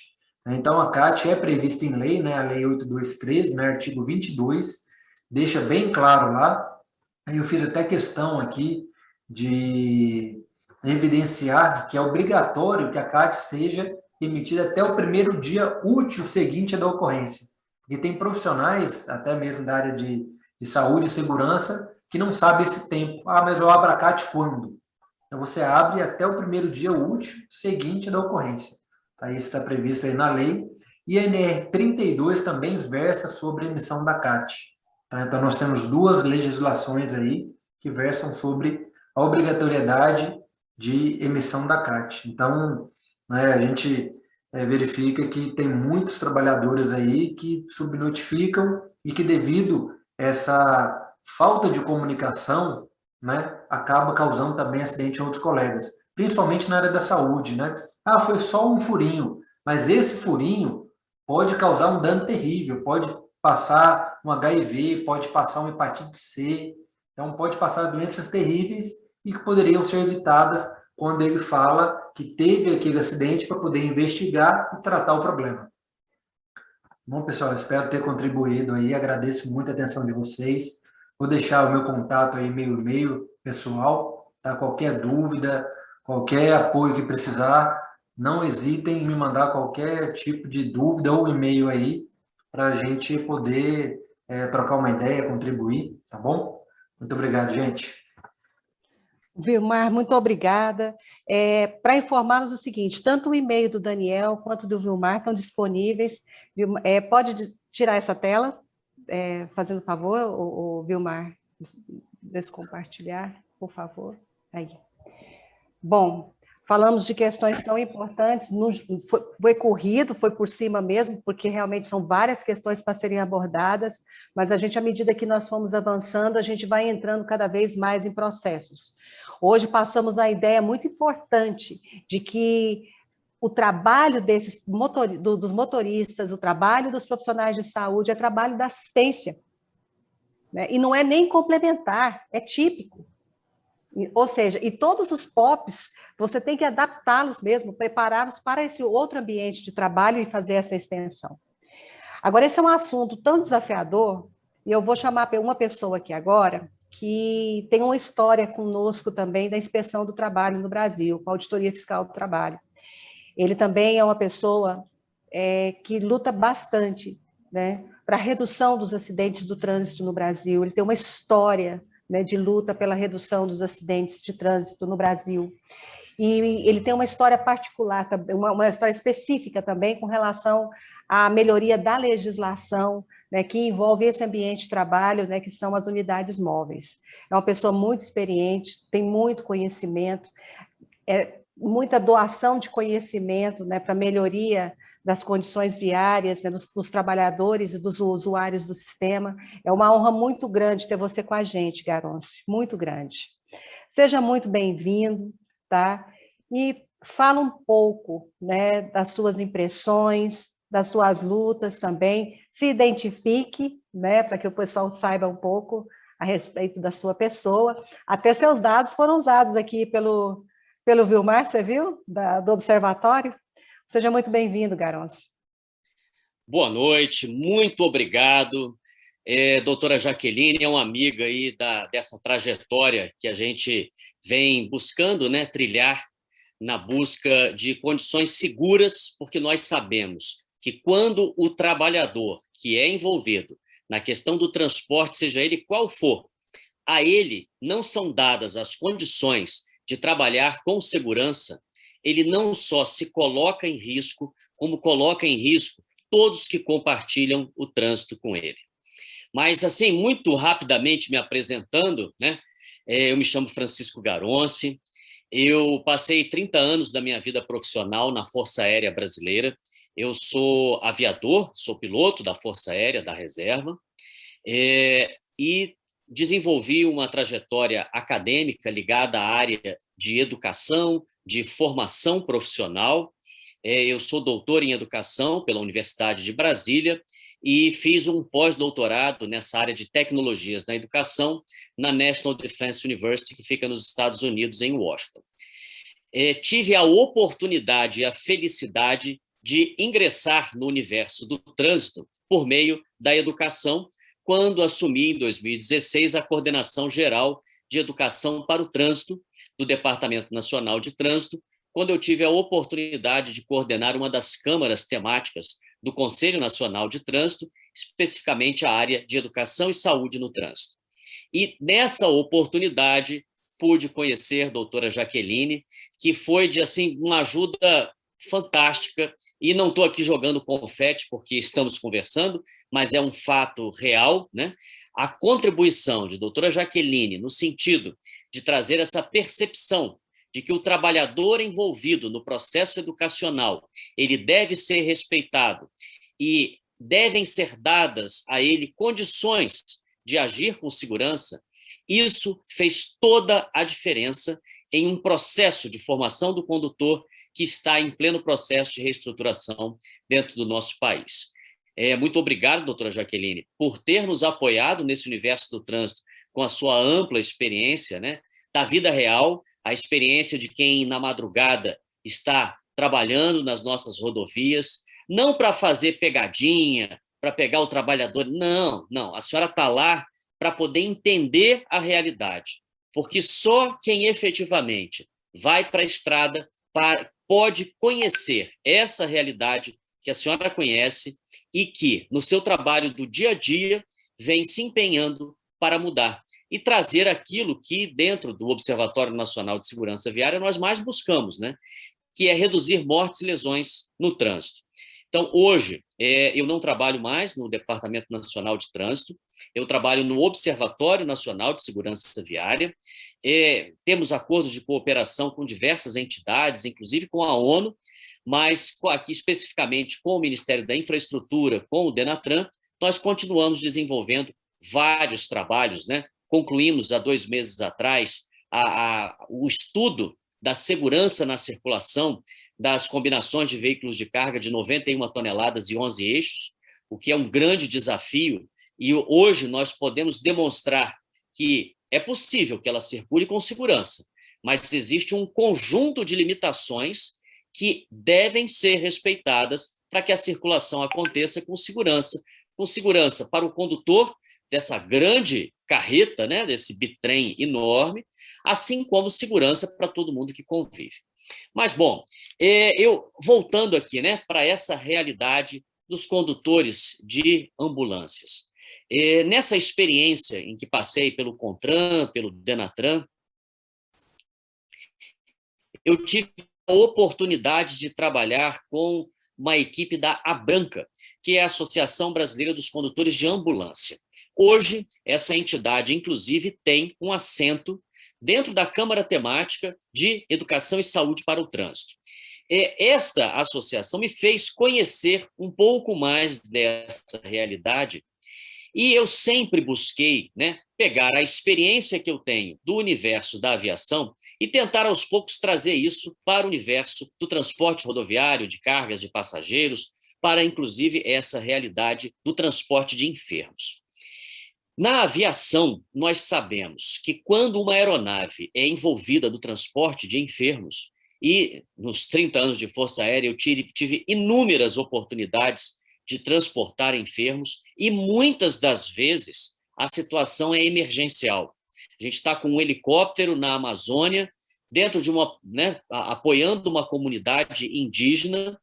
Speaker 11: Então, a CAT é prevista em lei, né? A Lei 8213, né? Artigo 22, deixa bem claro lá. Eu fiz até questão aqui de evidenciar que é obrigatório que a CAT seja emitida até o primeiro dia útil seguinte da ocorrência. Porque tem profissionais, até mesmo da área de saúde e segurança, que não sabem esse tempo. Ah, mas eu abro a CAT quando? Então, você abre até o primeiro dia útil seguinte da ocorrência. Tá? Isso está previsto aí na lei. E a NR 32 também versa sobre a emissão da CAT. Tá? Então, nós temos duas legislações aí que versam sobre a obrigatoriedade de emissão da CAT. Então, né, a gente verifica que tem muitos trabalhadores aí que subnotificam e que, devido a essa falta de comunicação, né, acaba causando também acidente em outros colegas, principalmente na área da saúde, né? Ah, foi só um furinho, mas esse furinho pode causar um dano terrível, pode passar um HIV, pode passar uma hepatite C, então pode passar doenças terríveis e que poderiam ser evitadas quando ele fala que teve aquele acidente para poder investigar e tratar o problema. Bom, pessoal, espero ter contribuído aí, agradeço muito a atenção de vocês. Vou deixar o meu contato aí, meu e-mail pessoal, tá? Qualquer dúvida, qualquer apoio que precisar, não hesitem em me mandar qualquer tipo de dúvida ou e-mail aí, para a gente poder trocar uma ideia, contribuir, tá bom? Muito obrigado, gente.
Speaker 1: Vilmar, muito obrigada. Para informarmos o seguinte, tanto o e-mail do Daniel quanto do Vilmar estão disponíveis. Pode tirar essa tela, fazendo favor, o Vilmar, descompartilhar, por favor. Aí. Bom, falamos de questões tão importantes, foi corrido, foi por cima mesmo, porque realmente são várias questões para serem abordadas, mas a gente, à medida que nós fomos avançando, a gente vai entrando cada vez mais em processos. Hoje passamos a ideia muito importante de que o trabalho dos motoristas, o trabalho dos profissionais de saúde é trabalho da assistência, né? E não é nem complementar, é típico. Ou seja, e todos os POPs, você tem que adaptá-los mesmo, prepará-los para esse outro ambiente de trabalho e fazer essa extensão. Agora, esse é um assunto tão desafiador, e eu vou chamar uma pessoa aqui agora, que tem uma história conosco também da inspeção do trabalho no Brasil, com a Auditoria Fiscal do Trabalho. Ele também é uma pessoa que luta bastante, né, para a redução dos acidentes do trânsito no Brasil. Ele tem uma história, né, de luta pela redução dos acidentes de trânsito no Brasil. E ele tem uma história particular, uma história específica também com relação à melhoria da legislação, né, que envolve esse ambiente de trabalho, né, que são as unidades móveis. É uma pessoa muito experiente, tem muito conhecimento, muita doação de conhecimento, né, para melhoria das condições viárias, né, dos trabalhadores e dos usuários do sistema. É uma honra muito grande ter você com a gente, Garonce, muito grande. Seja muito bem-vindo, tá? E fala um pouco, né, das suas impressões, das suas lutas também, se identifique, né, para que o pessoal saiba um pouco a respeito da sua pessoa. Até seus dados foram usados aqui pelo Vilmar, você viu? Do Observatório. Seja muito bem-vindo, Garonce.
Speaker 12: Boa noite, muito obrigado. Doutora Jaqueline é uma amiga aí dessa trajetória que a gente vem buscando, né, trilhar na busca de condições seguras, porque nós sabemos que quando o trabalhador que é envolvido na questão do transporte, seja ele qual for, a ele não são dadas as condições de trabalhar com segurança, ele não só se coloca em risco, como coloca em risco todos que compartilham o trânsito com ele. Mas, assim, muito rapidamente me apresentando, né? Eu me chamo Francisco Garonce, eu passei 30 anos da minha vida profissional na Força Aérea Brasileira, eu sou aviador, sou piloto da Força Aérea, da Reserva, e desenvolvi uma trajetória acadêmica ligada à área de educação, de formação profissional. Eu sou doutor em educação pela Universidade de Brasília e fiz um pós-doutorado nessa área de tecnologias na educação na National Defense University, que fica nos Estados Unidos, em Washington. Tive a oportunidade e a felicidade de ingressar no universo do trânsito por meio da educação, quando assumi, em 2016, a coordenação geral de educação para o trânsito do Departamento Nacional de Trânsito, quando eu tive a oportunidade de coordenar uma das câmaras temáticas do Conselho Nacional de Trânsito, especificamente a área de educação e saúde no trânsito. E nessa oportunidade pude conhecer a doutora Jaqueline, que foi de uma ajuda fantástica, e não estou aqui jogando confete porque estamos conversando, mas é um fato real, né? A contribuição de doutora Jaqueline no sentido de trazer essa percepção de que o trabalhador envolvido no processo educacional, ele deve ser respeitado e devem ser dadas a ele condições de agir com segurança, isso fez toda a diferença em um processo de formação do condutor que está em pleno processo de reestruturação dentro do nosso país. Muito obrigado, doutora Jaqueline, por ter nos apoiado nesse universo do trânsito com a sua ampla experiência, né, da vida real, a experiência de quem, na madrugada, está trabalhando nas nossas rodovias, não para fazer pegadinha, para pegar o trabalhador, não, a senhora está lá para poder entender a realidade, porque só quem efetivamente vai para a estrada pode conhecer essa realidade que a senhora conhece e que, no seu trabalho do dia a dia, vem se empenhando para mudar e trazer aquilo que, dentro do Observatório Nacional de Segurança Viária, nós mais buscamos, né? Que é reduzir mortes e lesões no trânsito. Então, hoje, eu não trabalho mais no Departamento Nacional de Trânsito, eu trabalho no Observatório Nacional de Segurança Viária, temos acordos de cooperação com diversas entidades, inclusive com a ONU, mas aqui especificamente com o Ministério da Infraestrutura, com o Denatran, nós continuamos desenvolvendo vários trabalhos, né? Concluímos há 2 meses atrás o estudo da segurança na circulação das combinações de veículos de carga de 91 toneladas e 11 eixos, o que é um grande desafio, e hoje nós podemos demonstrar que é possível que ela circule com segurança, mas existe um conjunto de limitações que devem ser respeitadas para que a circulação aconteça com segurança para o condutor dessa grande carreta, né, desse bitrem enorme, assim como segurança para todo mundo que convive. Mas, bom, eu voltando aqui, né, para essa realidade dos condutores de ambulâncias. Nessa experiência em que passei pelo CONTRAN, pelo Denatran, eu tive a oportunidade de trabalhar com uma equipe da Abranca, que é a Associação Brasileira dos Condutores de Ambulância. Hoje, essa entidade, inclusive, tem um assento dentro da Câmara Temática de Educação e Saúde para o Trânsito. Esta associação me fez conhecer um pouco mais dessa realidade e eu sempre busquei, né, pegar a experiência que eu tenho do universo da aviação e tentar, aos poucos, trazer isso para o universo do transporte rodoviário, de cargas de passageiros, para, inclusive, essa realidade do transporte de enfermos. Na aviação, nós sabemos que quando uma aeronave é envolvida no transporte de enfermos, e nos 30 anos de Força Aérea eu tive inúmeras oportunidades de transportar enfermos, e muitas das vezes a situação é emergencial. A gente está com um helicóptero na Amazônia, dentro de apoiando uma comunidade indígena,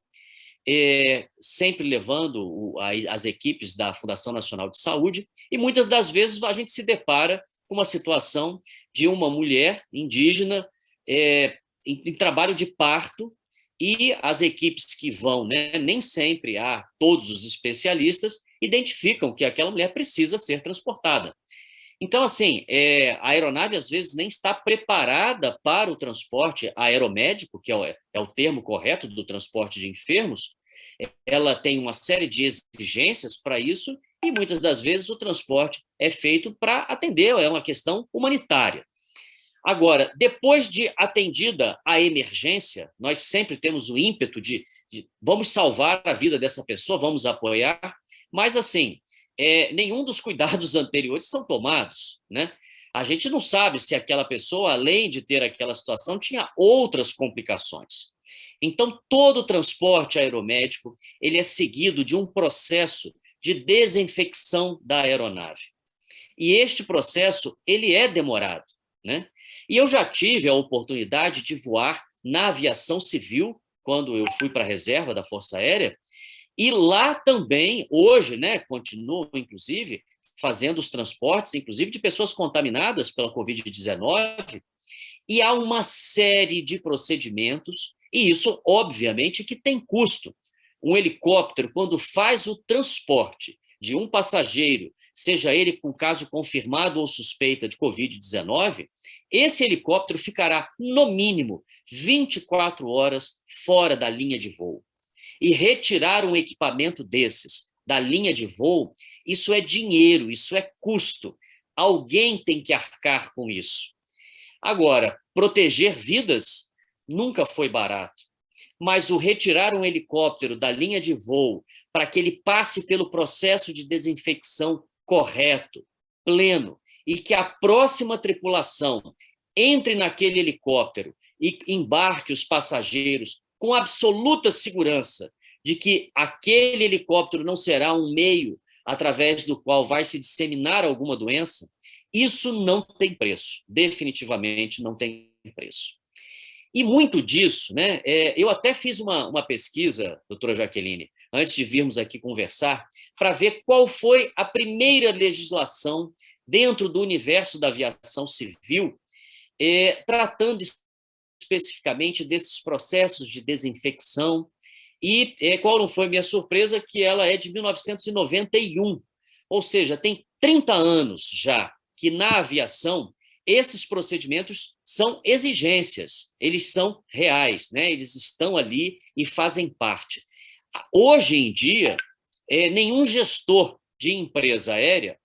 Speaker 12: sempre levando as equipes da Fundação Nacional de Saúde, e muitas das vezes a gente se depara com uma situação de uma mulher indígena em trabalho de parto, e as equipes que vão, né, nem sempre há todos os especialistas, identificam que aquela mulher precisa ser transportada. Então, assim, a aeronave às vezes nem está preparada para o transporte aeromédico, que é o termo correto do transporte de enfermos. Ela tem uma série de exigências para isso, e muitas das vezes o transporte é feito para atender, é uma questão humanitária. Agora, depois de atendida a emergência, nós sempre temos o ímpeto de vamos salvar a vida dessa pessoa, vamos apoiar, mas assim, nenhum dos cuidados anteriores são tomados, né? A gente não sabe se aquela pessoa, além de ter aquela situação, tinha outras complicações. Então, todo o transporte aeromédico ele é seguido de um processo de desinfecção da aeronave. E este processo ele é demorado, né? E eu já tive a oportunidade de voar na aviação civil, quando eu fui para a reserva da Força Aérea, e lá também, hoje, né, continuam, inclusive, fazendo os transportes, inclusive de pessoas contaminadas pela Covid-19, e há uma série de procedimentos, e isso, obviamente, que tem custo. Um helicóptero, quando faz o transporte de um passageiro, seja ele com caso confirmado ou suspeita de Covid-19, esse helicóptero ficará, no mínimo, 24 horas fora da linha de voo. E retirar um equipamento desses da linha de voo, isso é dinheiro, isso é custo. Alguém tem que arcar com isso. Agora, proteger vidas nunca foi barato. Mas o retirar um helicóptero da linha de voo para que ele passe pelo processo de desinfecção correto, pleno, e que a próxima tripulação entre naquele helicóptero e embarque os passageiros com absoluta segurança de que aquele helicóptero não será um meio através do qual vai se disseminar alguma doença, isso não tem preço, definitivamente não tem preço. E muito disso, né, eu até fiz uma pesquisa, doutora Jaqueline, antes de virmos aqui conversar, para ver qual foi a primeira legislação dentro do universo da aviação civil, tratando especificamente desses processos de desinfecção, e qual não foi minha surpresa, que ela é de 1991, ou seja, tem 30 anos já que na aviação esses procedimentos são exigências, eles são reais, né? Eles estão ali e fazem parte. Hoje em dia, nenhum gestor de empresa aérea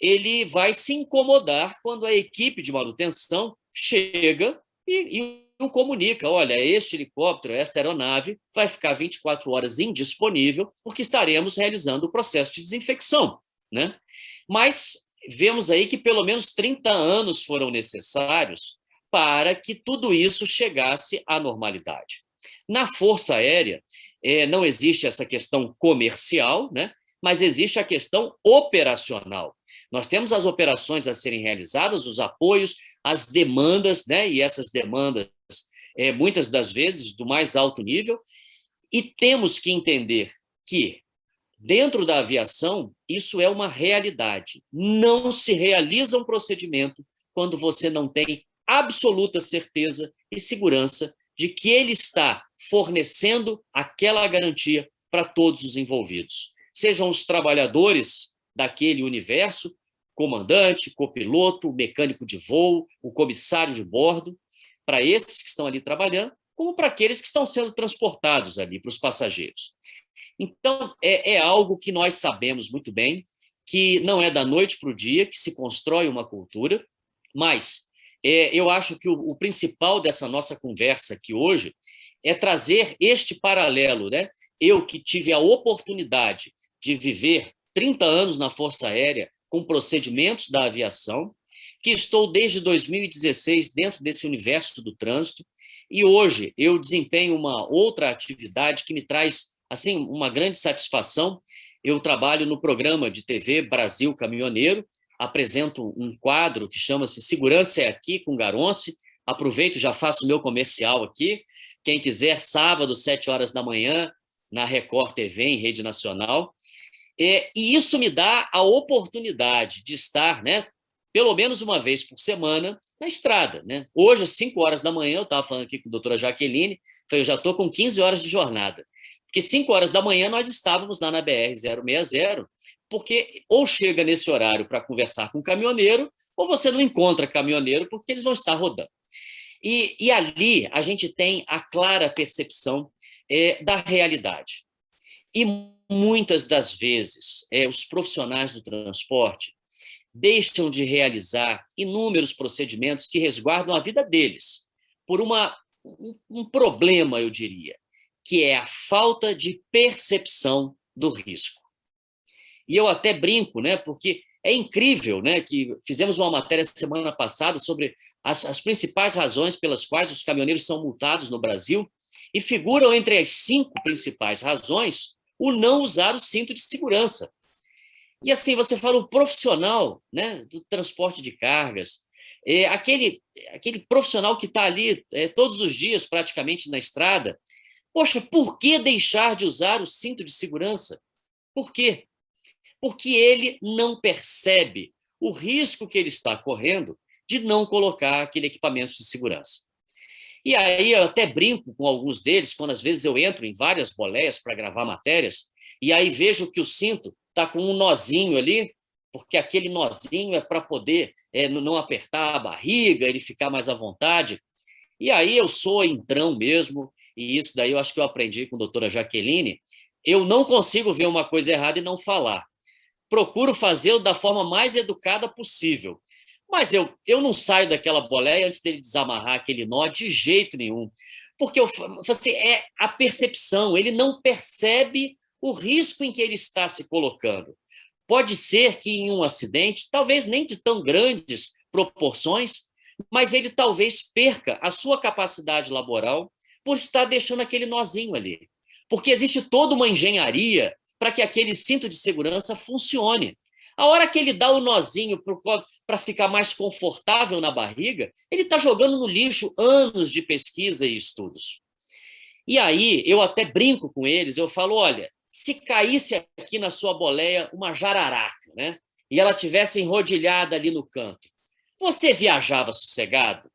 Speaker 12: ele vai se incomodar quando a equipe de manutenção chega e o comunica, olha, este helicóptero, esta aeronave vai ficar 24 horas indisponível porque estaremos realizando o processo de desinfecção, né? Mas vemos aí que pelo menos 30 anos foram necessários para que tudo isso chegasse à normalidade. Na Força Aérea, não existe essa questão comercial, né? Mas existe a questão operacional. Nós temos as operações a serem realizadas, os apoios, as demandas, né? E essas demandas, muitas das vezes, do mais alto nível, e temos que entender que dentro da aviação, isso é uma realidade. Não se realiza um procedimento quando você não tem absoluta certeza e segurança de que ele está fornecendo aquela garantia para todos os envolvidos. Sejam os trabalhadores daquele universo, comandante, copiloto, mecânico de voo, o comissário de bordo, para esses que estão ali trabalhando, como para aqueles que estão sendo transportados ali, para os passageiros. Então, é algo que nós sabemos muito bem, que não é da noite para o dia que se constrói uma cultura, mas eu acho que o principal dessa nossa conversa aqui hoje é trazer este paralelo, né? Eu que tive a oportunidade de viver 30 anos na Força Aérea com procedimentos da aviação, que estou desde 2016 dentro desse universo do trânsito, e hoje eu desempenho uma outra atividade que me traz assim, uma grande satisfação. Eu trabalho no programa de TV Brasil Caminhoneiro, apresento um quadro que chama-se Segurança é Aqui, com Garonce. Aproveito, já faço o meu comercial aqui. Quem quiser, sábado, 7 horas da manhã, na Record TV, em rede nacional. E isso me dá a oportunidade de estar, né, pelo menos uma vez por semana, na estrada, né? Hoje, às 5 horas da manhã, eu estava falando aqui com a doutora Jaqueline, eu já estou com 15 horas de jornada. Porque 5 horas da manhã nós estávamos lá na BR-060, porque ou chega nesse horário para conversar com o caminhoneiro, ou você não encontra caminhoneiro, porque eles vão estar rodando. E ali a gente tem a clara percepção da realidade. E muitas das vezes, os profissionais do transporte deixam de realizar inúmeros procedimentos que resguardam a vida deles, por um problema, eu diria, que é a falta de percepção do risco. E eu até brinco, né, porque é incrível, né, que fizemos uma matéria semana passada sobre as principais razões pelas quais os caminhoneiros são multados no Brasil, e figuram entre as 5 principais razões o não usar o cinto de segurança. E assim, você fala, o profissional, né, do transporte de cargas, aquele profissional que está ali todos os dias praticamente na estrada, poxa, por que deixar de usar o cinto de segurança? Por quê? Porque ele não percebe o risco que ele está correndo de não colocar aquele equipamento de segurança. E aí eu até brinco com alguns deles, quando às vezes eu entro em várias boleias para gravar matérias, e aí vejo que o cinto está com um nozinho ali, porque aquele nozinho é para poder não apertar a barriga, ele ficar mais à vontade. E aí eu sou entrão mesmo, e isso daí eu acho que eu aprendi com a doutora Jaqueline, eu não consigo ver uma coisa errada e não falar. Procuro fazê-lo da forma mais educada possível. Mas eu não saio daquela boleia antes dele desamarrar aquele nó de jeito nenhum. Porque assim, é a percepção, ele não percebe o risco em que ele está se colocando. Pode ser que em um acidente, talvez nem de tão grandes proporções, mas ele talvez perca a sua capacidade laboral por estar deixando aquele nozinho ali. Porque existe toda uma engenharia para que aquele cinto de segurança funcione. A hora que ele dá o nozinho para ficar mais confortável na barriga, ele está jogando no lixo anos de pesquisa e estudos. E aí, eu até brinco com eles, eu falo, olha, se caísse aqui na sua boleia uma jararaca, né? E ela tivesse enrodilhada ali no canto, você viajava sossegado?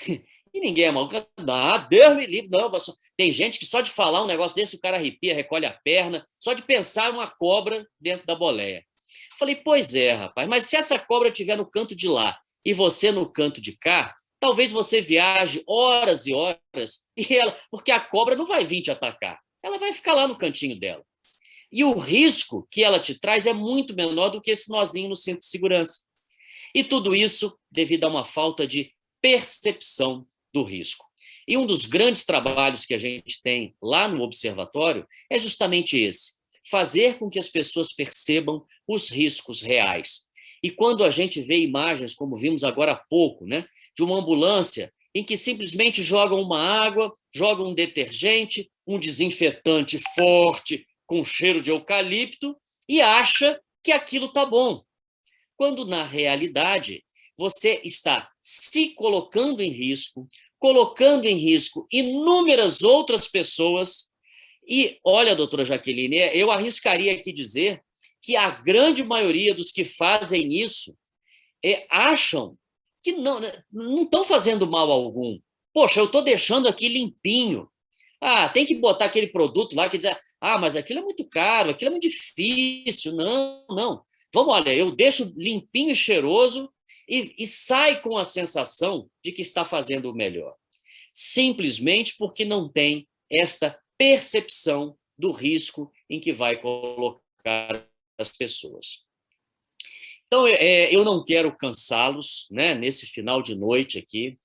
Speaker 12: E ninguém é maluco. Ah, Deus me livre, não. Tem gente que só de falar um negócio desse, o cara arrepia, recolhe a perna, só de pensar uma cobra dentro da boleia. Falei, pois é, rapaz, mas se essa cobra estiver no canto de lá e você no canto de cá, talvez você viaje horas e horas, porque a cobra não vai vir te atacar, ela vai ficar lá no cantinho dela. E o risco que ela te traz é muito menor do que esse nozinho no cinto de segurança. E tudo isso devido a uma falta de percepção do risco. E um dos grandes trabalhos que a gente tem lá no observatório é justamente esse, fazer com que as pessoas percebam os riscos reais. E quando a gente vê imagens, como vimos agora há pouco, né, de uma ambulância em que simplesmente jogam uma água, jogam um detergente, um desinfetante forte, com cheiro de eucalipto, e acha que aquilo está bom. Quando, na realidade, você está se colocando em risco inúmeras outras pessoas. E, olha, doutora Jaqueline, eu arriscaria aqui dizer que a grande maioria dos que fazem isso acham que não estão fazendo mal algum. Poxa, eu estou deixando aqui limpinho. Ah, tem que botar aquele produto lá que diz, mas aquilo é muito caro, aquilo é muito difícil. Não. Vamos, olha, eu deixo limpinho e cheiroso e sai com a sensação de que está fazendo o melhor. Simplesmente porque não tem esta percepção do risco em que vai colocar as pessoas. Então, eu não quero cansá-los, né, nesse final de noite aqui.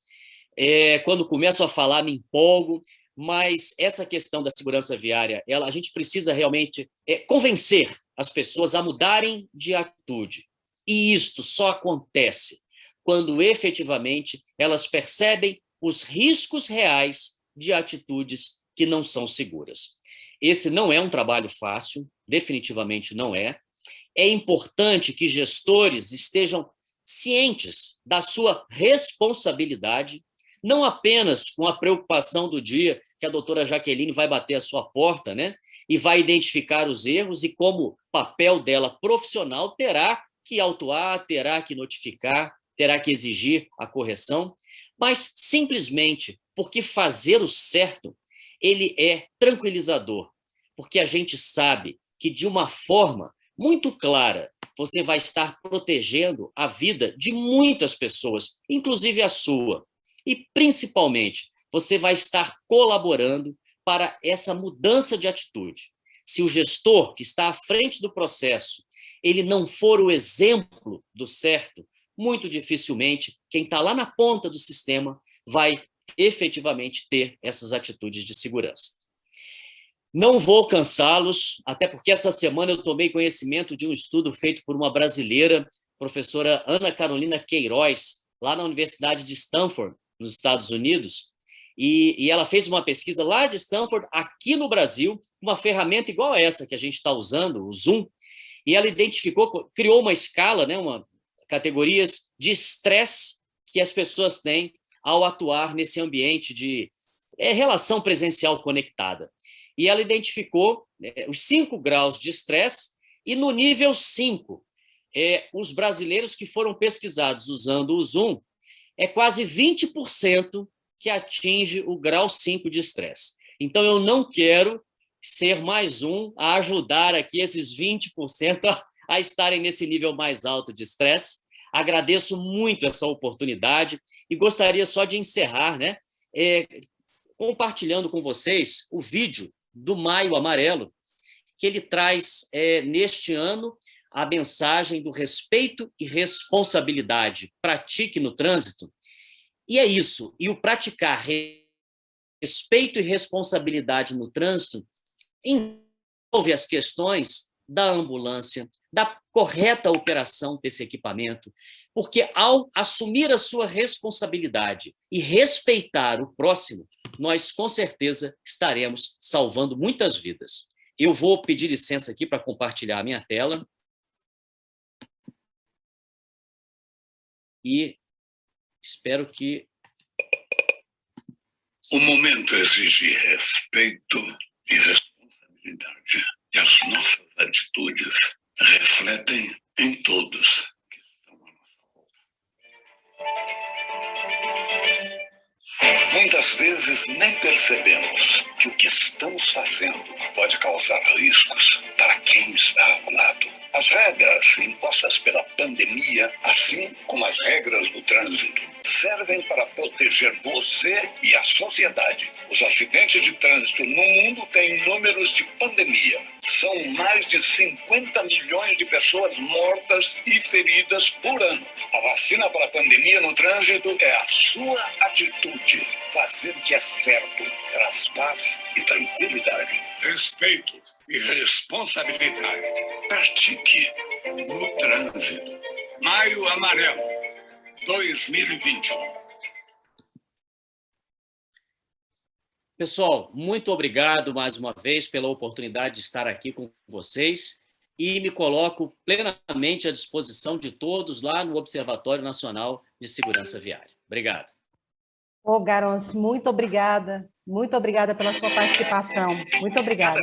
Speaker 12: Quando começo a falar, me empolgo, mas essa questão da segurança viária, a gente precisa realmente convencer as pessoas a mudarem de atitude. E isto só acontece quando efetivamente elas percebem os riscos reais de atitudes que não são seguras. Esse não é um trabalho fácil, definitivamente não é. É importante que gestores estejam cientes da sua responsabilidade, não apenas com a preocupação do dia que a doutora Jaqueline vai bater a sua porta, né, e vai identificar os erros e, como papel dela profissional, terá que autuar, terá que notificar, terá que exigir a correção, mas simplesmente porque fazer o certo, ele é tranquilizador, porque a gente sabe que, de uma forma muito clara, você vai estar protegendo a vida de muitas pessoas, inclusive a sua. E, principalmente, você vai estar colaborando para essa mudança de atitude. Se o gestor que está à frente do processo, ele não for o exemplo do certo, muito dificilmente quem está lá na ponta do sistema vai efetivamente ter essas atitudes de segurança. Não vou cansá-los, até porque essa semana eu tomei conhecimento de um estudo feito por uma brasileira, professora Ana Carolina Queiroz, lá na Universidade de Stanford, nos Estados Unidos, e ela fez uma pesquisa lá de Stanford, aqui no Brasil, uma ferramenta igual a essa que a gente está usando, o Zoom, e ela identificou, criou uma escala, né, categorias de estresse que as pessoas têm ao atuar nesse ambiente de relação presencial conectada. E ela identificou os 5 graus de estresse, e no nível 5, os brasileiros que foram pesquisados usando o Zoom, quase 20% que atinge o grau 5 de estresse. Então, eu não quero ser mais um a ajudar aqui esses 20% a estarem nesse nível mais alto de estresse. Agradeço muito essa oportunidade e gostaria só de encerrar, né, compartilhando com vocês o vídeo do Maio Amarelo, que ele traz, neste ano, a mensagem do respeito e responsabilidade. Pratique no trânsito. E é isso. E o praticar respeito e responsabilidade no trânsito envolve as questões da ambulância, da correta operação desse equipamento, porque ao assumir a sua responsabilidade e respeitar o próximo, nós com certeza estaremos salvando muitas vidas. Eu vou pedir licença aqui para compartilhar a minha tela. E espero que...
Speaker 13: O momento exige respeito e responsabilidade. E as nossas atitudes refletem em todos que estão à nossa volta. Muitas vezes nem percebemos que o que estamos fazendo pode causar riscos para quem está ao lado. As regras impostas pela pandemia, assim como as regras do trânsito, servem para proteger você e a sociedade. Os acidentes de trânsito no mundo têm números de pandemia. São mais de 50 milhões de pessoas mortas e feridas por ano. A vacina para a pandemia no trânsito é a sua atitude. Fazer o que é certo traz paz e tranquilidade. Respeito e responsabilidade. Pratique no trânsito. Maio Amarelo 2021.
Speaker 12: Pessoal, muito obrigado mais uma vez pela oportunidade de estar aqui com vocês e me coloco plenamente à disposição de todos lá no Observatório Nacional de Segurança Viária. Obrigado.
Speaker 1: Ô, Garonce, muito obrigada pela sua participação. Muito obrigada.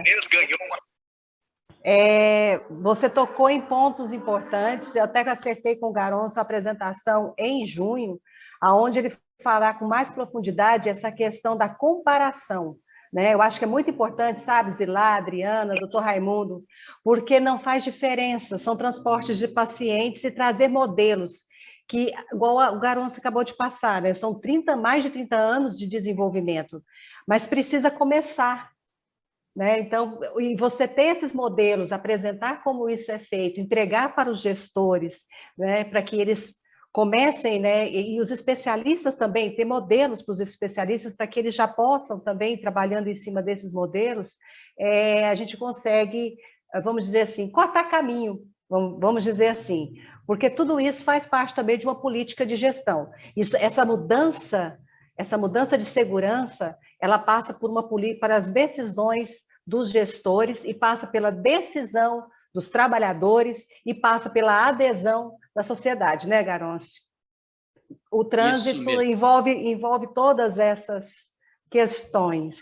Speaker 1: Você tocou em pontos importantes, eu até acertei com o Garonce a apresentação em junho, onde ele falará com mais profundidade essa questão da comparação, né? Eu acho que é muito importante, sabe, Zilá, Adriana, doutor Raimundo, porque não faz diferença, são transportes de pacientes e trazer modelos, que, igual o Garonce acabou de passar, né? São mais de 30 anos de desenvolvimento, mas precisa começar, né? Então, e você ter esses modelos, apresentar como isso é feito, entregar para os gestores, né, para que eles comecem, né, e os especialistas também, ter modelos para os especialistas, para que eles já possam também, trabalhando em cima desses modelos, a gente consegue, vamos dizer assim, cortar caminho, vamos dizer assim, porque tudo isso faz parte também de uma política de gestão. Essa mudança de segurança, ela passa para as decisões dos gestores e passa pela decisão dos trabalhadores e passa pela adesão da sociedade, né, Garonce? O trânsito envolve todas essas questões.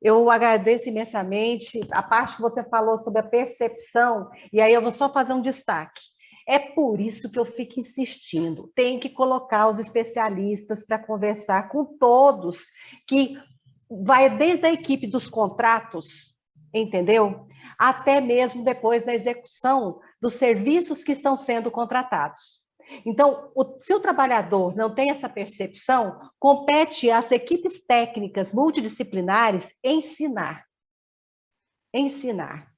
Speaker 1: Eu agradeço imensamente a parte que você falou sobre a percepção, e aí eu vou só fazer um destaque. É por isso que eu fico insistindo, tem que colocar os especialistas para conversar com todos, que vai desde a equipe dos contratos, entendeu? Até mesmo depois da execução dos serviços que estão sendo contratados. Então, se o trabalhador não tem essa percepção, compete às equipes técnicas multidisciplinares ensinar. ensinar.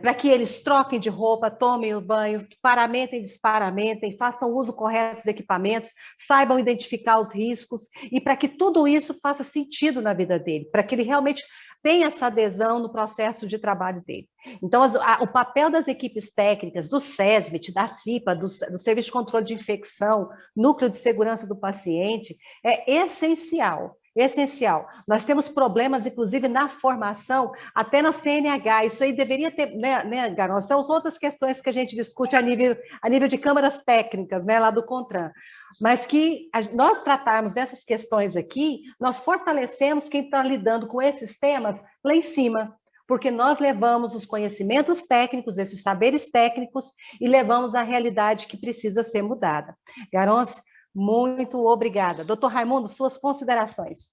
Speaker 1: Para que eles troquem de roupa, tomem o banho, paramentem e desparamentem, façam uso correto dos equipamentos, saibam identificar os riscos, e para que tudo isso faça sentido na vida dele, para que ele realmente tenha essa adesão no processo de trabalho dele. Então, o papel das equipes técnicas, do SESMIT, da CIPA, do Serviço de Controle de Infecção, Núcleo de Segurança do Paciente, é essencial. Essencial. Nós temos problemas, inclusive, na formação, até na CNH. Isso aí deveria ter, né, Garon? São as outras questões que a gente discute a nível de câmaras técnicas, né, lá do CONTRAN. Mas que nós tratarmos essas questões aqui, nós fortalecemos quem está lidando com esses temas lá em cima, porque nós levamos os conhecimentos técnicos, esses saberes técnicos, e levamos a realidade que precisa ser mudada. Garons, muito obrigada. Doutor Raimundo, suas considerações.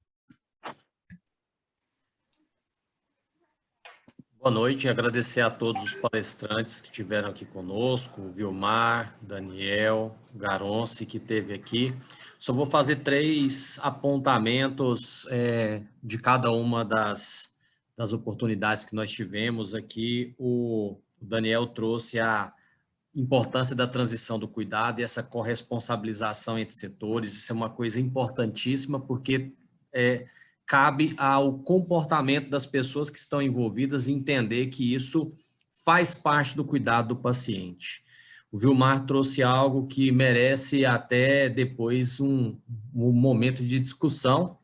Speaker 2: Boa noite, agradecer a todos os palestrantes que estiveram aqui conosco, o Vilmar, Daniel, Garonce, que esteve aqui. Só vou fazer 3 apontamentos de cada uma das oportunidades que nós tivemos aqui. O Daniel trouxe a importância da transição do cuidado e essa corresponsabilização entre setores. Isso é uma coisa importantíssima, porque cabe ao comportamento das pessoas que estão envolvidas entender que isso faz parte do cuidado do paciente. O Vilmar trouxe algo que merece até depois um momento de discussão,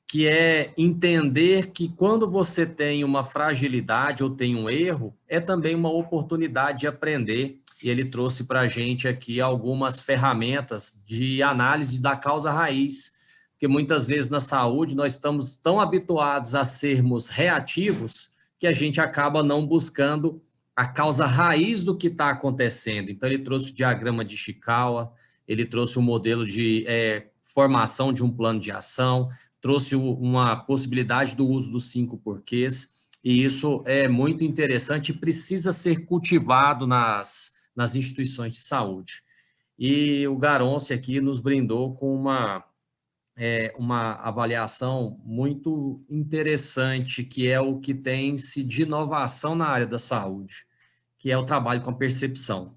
Speaker 2: que é entender que quando você tem uma fragilidade ou tem um erro, é também uma oportunidade de aprender. E ele trouxe para a gente aqui algumas ferramentas de análise da causa raiz, porque muitas vezes na saúde nós estamos tão habituados a sermos reativos que a gente acaba não buscando a causa raiz do que está acontecendo. Então, ele trouxe o diagrama de Ishikawa, ele trouxe um modelo de formação de um plano de ação, trouxe uma possibilidade do uso dos 5 porquês, e isso é muito interessante e precisa ser cultivado nas instituições de saúde. E o Garonce aqui nos brindou com uma avaliação muito interessante, que é o que tem-se de inovação na área da saúde, que é o trabalho com a percepção.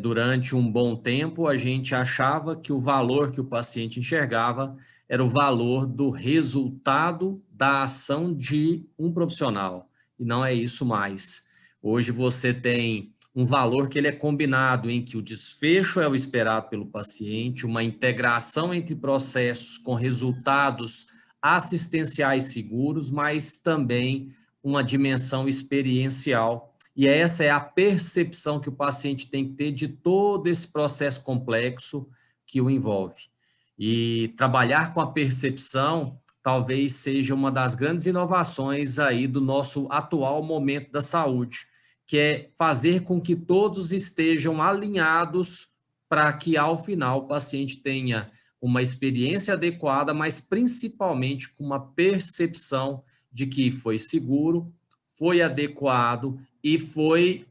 Speaker 2: Durante um bom tempo, a gente achava que o valor que o paciente enxergava era o valor do resultado da ação de um profissional, e não é isso mais. Hoje você tem um valor que ele é combinado, em que o desfecho é o esperado pelo paciente, uma integração entre processos com resultados assistenciais seguros, mas também uma dimensão experiencial. E essa é a percepção que o paciente tem que ter de todo esse processo complexo que o envolve. E trabalhar com a percepção talvez seja uma das grandes inovações aí do nosso atual momento da saúde, que é fazer com que todos estejam alinhados para que, ao final, o paciente tenha uma experiência adequada, mas principalmente com uma percepção de que foi seguro, foi adequado e foi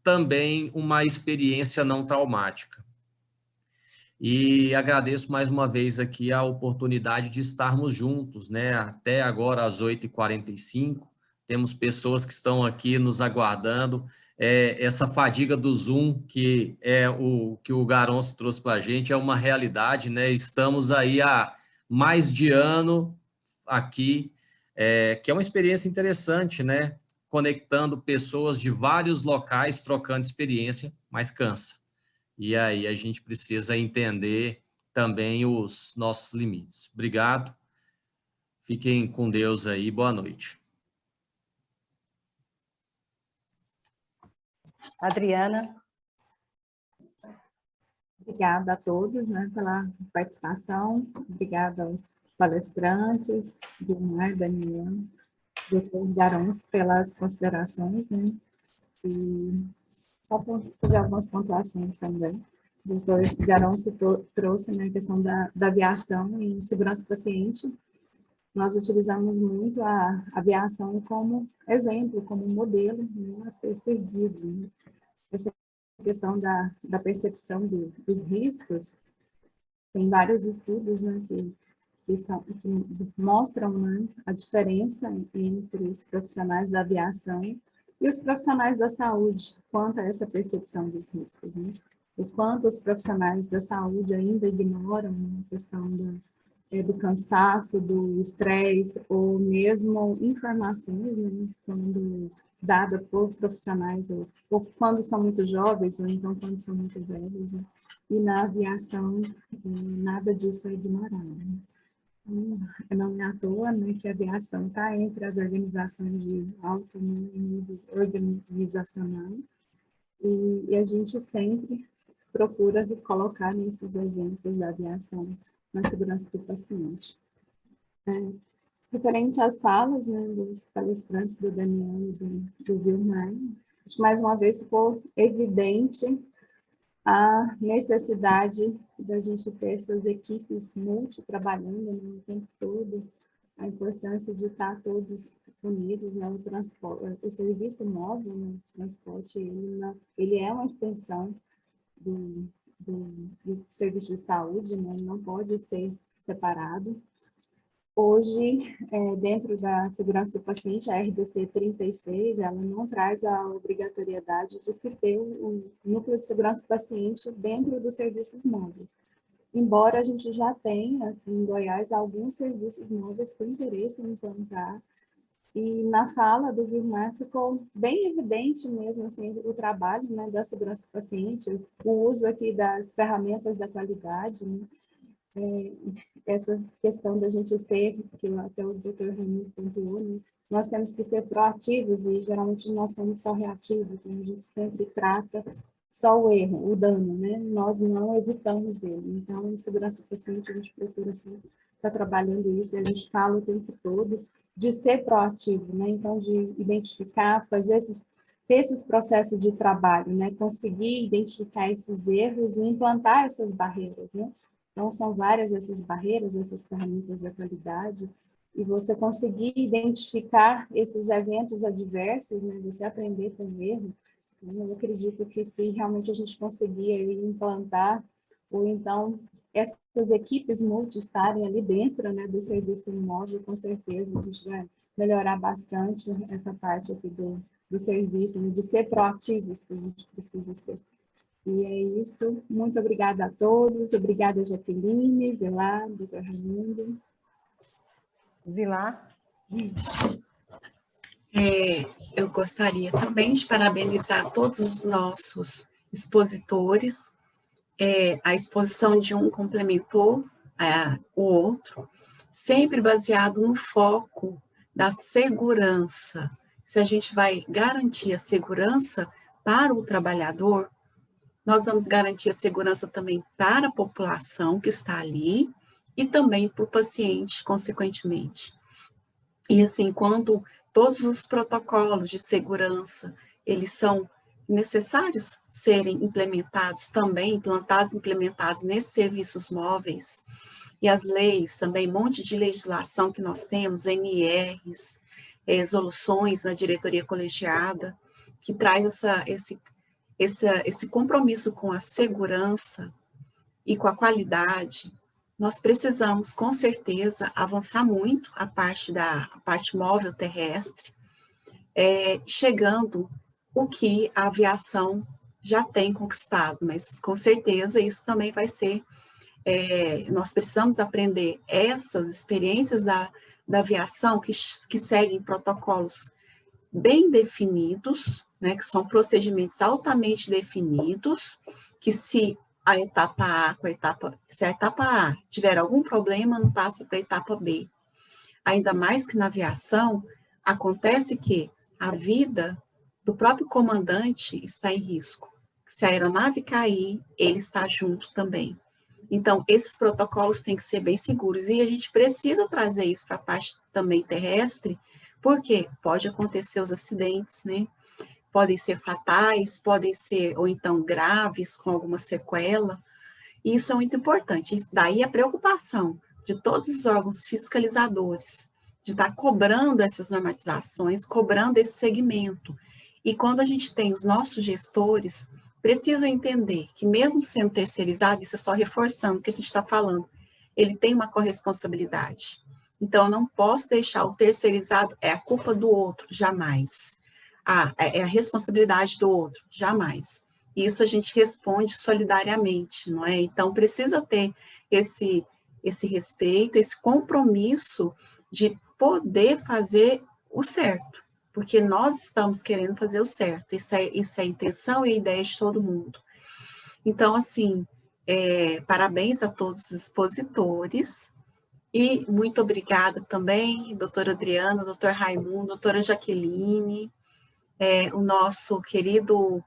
Speaker 2: também uma experiência não traumática. E agradeço mais uma vez aqui a oportunidade de estarmos juntos, né? Até agora, às 8h45, temos pessoas que estão aqui nos aguardando. Essa fadiga do Zoom, que é o que o Garonce trouxe para a gente, é uma realidade, né? Estamos aí há mais de ano aqui, que é uma experiência interessante, né? Conectando pessoas de vários locais, trocando experiência, mas cansa. E aí a gente precisa entender também os nossos limites. Obrigado. Fiquem com Deus aí. Boa noite.
Speaker 1: Adriana.
Speaker 3: Obrigada a todos, né, pela participação. Obrigada aos palestrantes, Vilmar, Daniel, doutor Garonce, pelas considerações, né? E só para fazer algumas pontuações também. O doutor Garonce trouxe, né, a questão da aviação em segurança do paciente. Nós utilizamos muito a aviação como exemplo, como modelo, né, a ser seguido. Né? Essa questão da percepção dos riscos, tem vários estudos, né, que mostram, né, a diferença entre os profissionais da aviação e os profissionais da saúde, quanto a essa percepção dos riscos, né? O quanto os profissionais da saúde ainda ignoram, né, a questão do cansaço, do estresse, ou mesmo informações, né, quando dada por profissionais, ou quando são muito jovens, ou então quando são muito velhos, né? E na aviação, nada disso é ignorado, né? Não é à toa, né, que a aviação está entre as organizações de alto nível organizacional, e a gente sempre procura colocar nesses exemplos da aviação na segurança do paciente. Referente às falas, né, dos palestrantes, do Daniel e do Vilmar, acho que mais uma vez ficou evidente a necessidade da gente ter essas equipes trabalhando, né, o tempo todo, a importância de estar todos unidos, né, o transporte, o serviço móvel, né, o transporte, ele é uma extensão do serviço de saúde, né, não pode ser separado. Hoje, dentro da segurança do paciente, a RDC 36, ela não traz a obrigatoriedade de se ter um núcleo de segurança do paciente dentro dos serviços móveis. Embora a gente já tenha aqui em Goiás alguns serviços móveis com interesse em implantar, e na fala do Vilmar ficou bem evidente mesmo assim, o trabalho, né, da segurança do paciente, o uso aqui das ferramentas da qualidade, né? Essa questão da gente ser, que até o Dr. Raimundo pontuou, né? Nós temos que ser proativos e geralmente nós somos só reativos, né? A gente sempre trata só o erro, o dano, né? Nós não evitamos ele. Então, em segurança do paciente, a gente procura sempre estar trabalhando isso, e a gente fala o tempo todo de ser proativo, né? Então, de identificar, fazer esses processos de trabalho, né? Conseguir identificar esses erros e implantar essas barreiras, né? Então, são várias essas barreiras, essas ferramentas da qualidade, e você conseguir identificar esses eventos adversos, né? Você aprender com o erro. Eu acredito que se realmente a gente conseguir implantar, ou então essas equipes multi estarem ali dentro, né, do serviço móvel, com certeza a gente vai melhorar bastante essa parte aqui do serviço, né, de ser proativos, que a gente precisa ser. E é isso. Muito obrigada a todos. Obrigada, Jaqueline, Zilar, Dr. Raimundo.
Speaker 1: Zilar.
Speaker 4: Eu gostaria também de parabenizar todos os nossos expositores. A exposição de um complementou o outro, sempre baseado no foco da segurança. Se a gente vai garantir a segurança para o trabalhador, nós vamos garantir a segurança também para a população que está ali e também para o paciente, consequentemente. E assim, quando todos os protocolos de segurança, eles são necessários serem implementados também, implementados nesses serviços móveis, e as leis também, um monte de legislação que nós temos, NRs, resoluções na diretoria colegiada, que traz esse compromisso com a segurança e com a qualidade. Nós precisamos, com certeza, avançar muito a parte móvel terrestre, chegando o que a aviação já tem conquistado, mas com certeza isso também vai ser, nós precisamos aprender essas experiências da aviação que seguem protocolos bem definidos, né, que são procedimentos altamente definidos, que se a etapa A se a etapa A tiver algum problema, não passa para a etapa B. Ainda mais que na aviação, acontece que a vida do próprio comandante está em risco. Se a aeronave cair, ele está junto também. Então, esses protocolos têm que ser bem seguros, e a gente precisa trazer isso para a parte também terrestre, porque pode acontecer os acidentes, né? Podem ser fatais, podem ser, ou então, graves, com alguma sequela, e isso é muito importante. Daí a preocupação de todos os órgãos fiscalizadores, de estar cobrando essas normatizações, cobrando esse segmento. E quando a gente tem os nossos gestores, precisam entender que mesmo sendo terceirizado, isso é só reforçando o que a gente está falando, ele tem uma corresponsabilidade. Então, eu não posso deixar o terceirizado, é a culpa do outro, jamais. É a responsabilidade do outro, jamais. Isso a gente responde solidariamente, não é? Então, precisa ter esse respeito, esse compromisso de poder fazer o certo, porque nós estamos querendo fazer o certo, isso é a intenção e a ideia de todo mundo. Então, assim, parabéns a todos os expositores, e muito obrigada também, doutora Adriana, doutor Raimundo, doutora Jaqueline, o nosso querido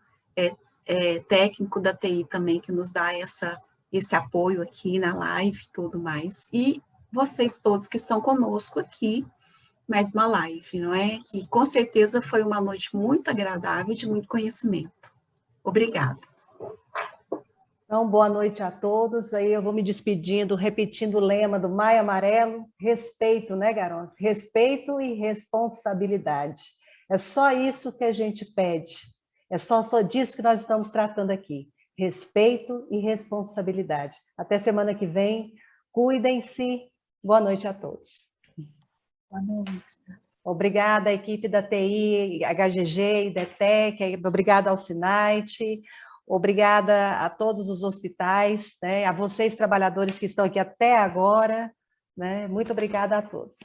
Speaker 4: técnico da TI também, que nos dá esse apoio aqui na live e tudo mais, e vocês todos que estão conosco aqui, mais uma live, não é? Que com certeza foi uma noite muito agradável, de muito conhecimento. Obrigada.
Speaker 1: Então, boa noite a todos. Aí eu vou me despedindo, repetindo o lema do Maio Amarelo: respeito, né, Garonce? Respeito e responsabilidade. É só isso que a gente pede. É só disso que nós estamos tratando aqui. Respeito e responsabilidade. Até semana que vem. Cuidem-se. Boa noite a todos.
Speaker 3: Boa noite.
Speaker 1: Obrigada à equipe da TI, HGG e DETEC, obrigada ao SINAIT, obrigada a todos os hospitais, né, a vocês trabalhadores que estão aqui até agora, né, muito obrigada a todos.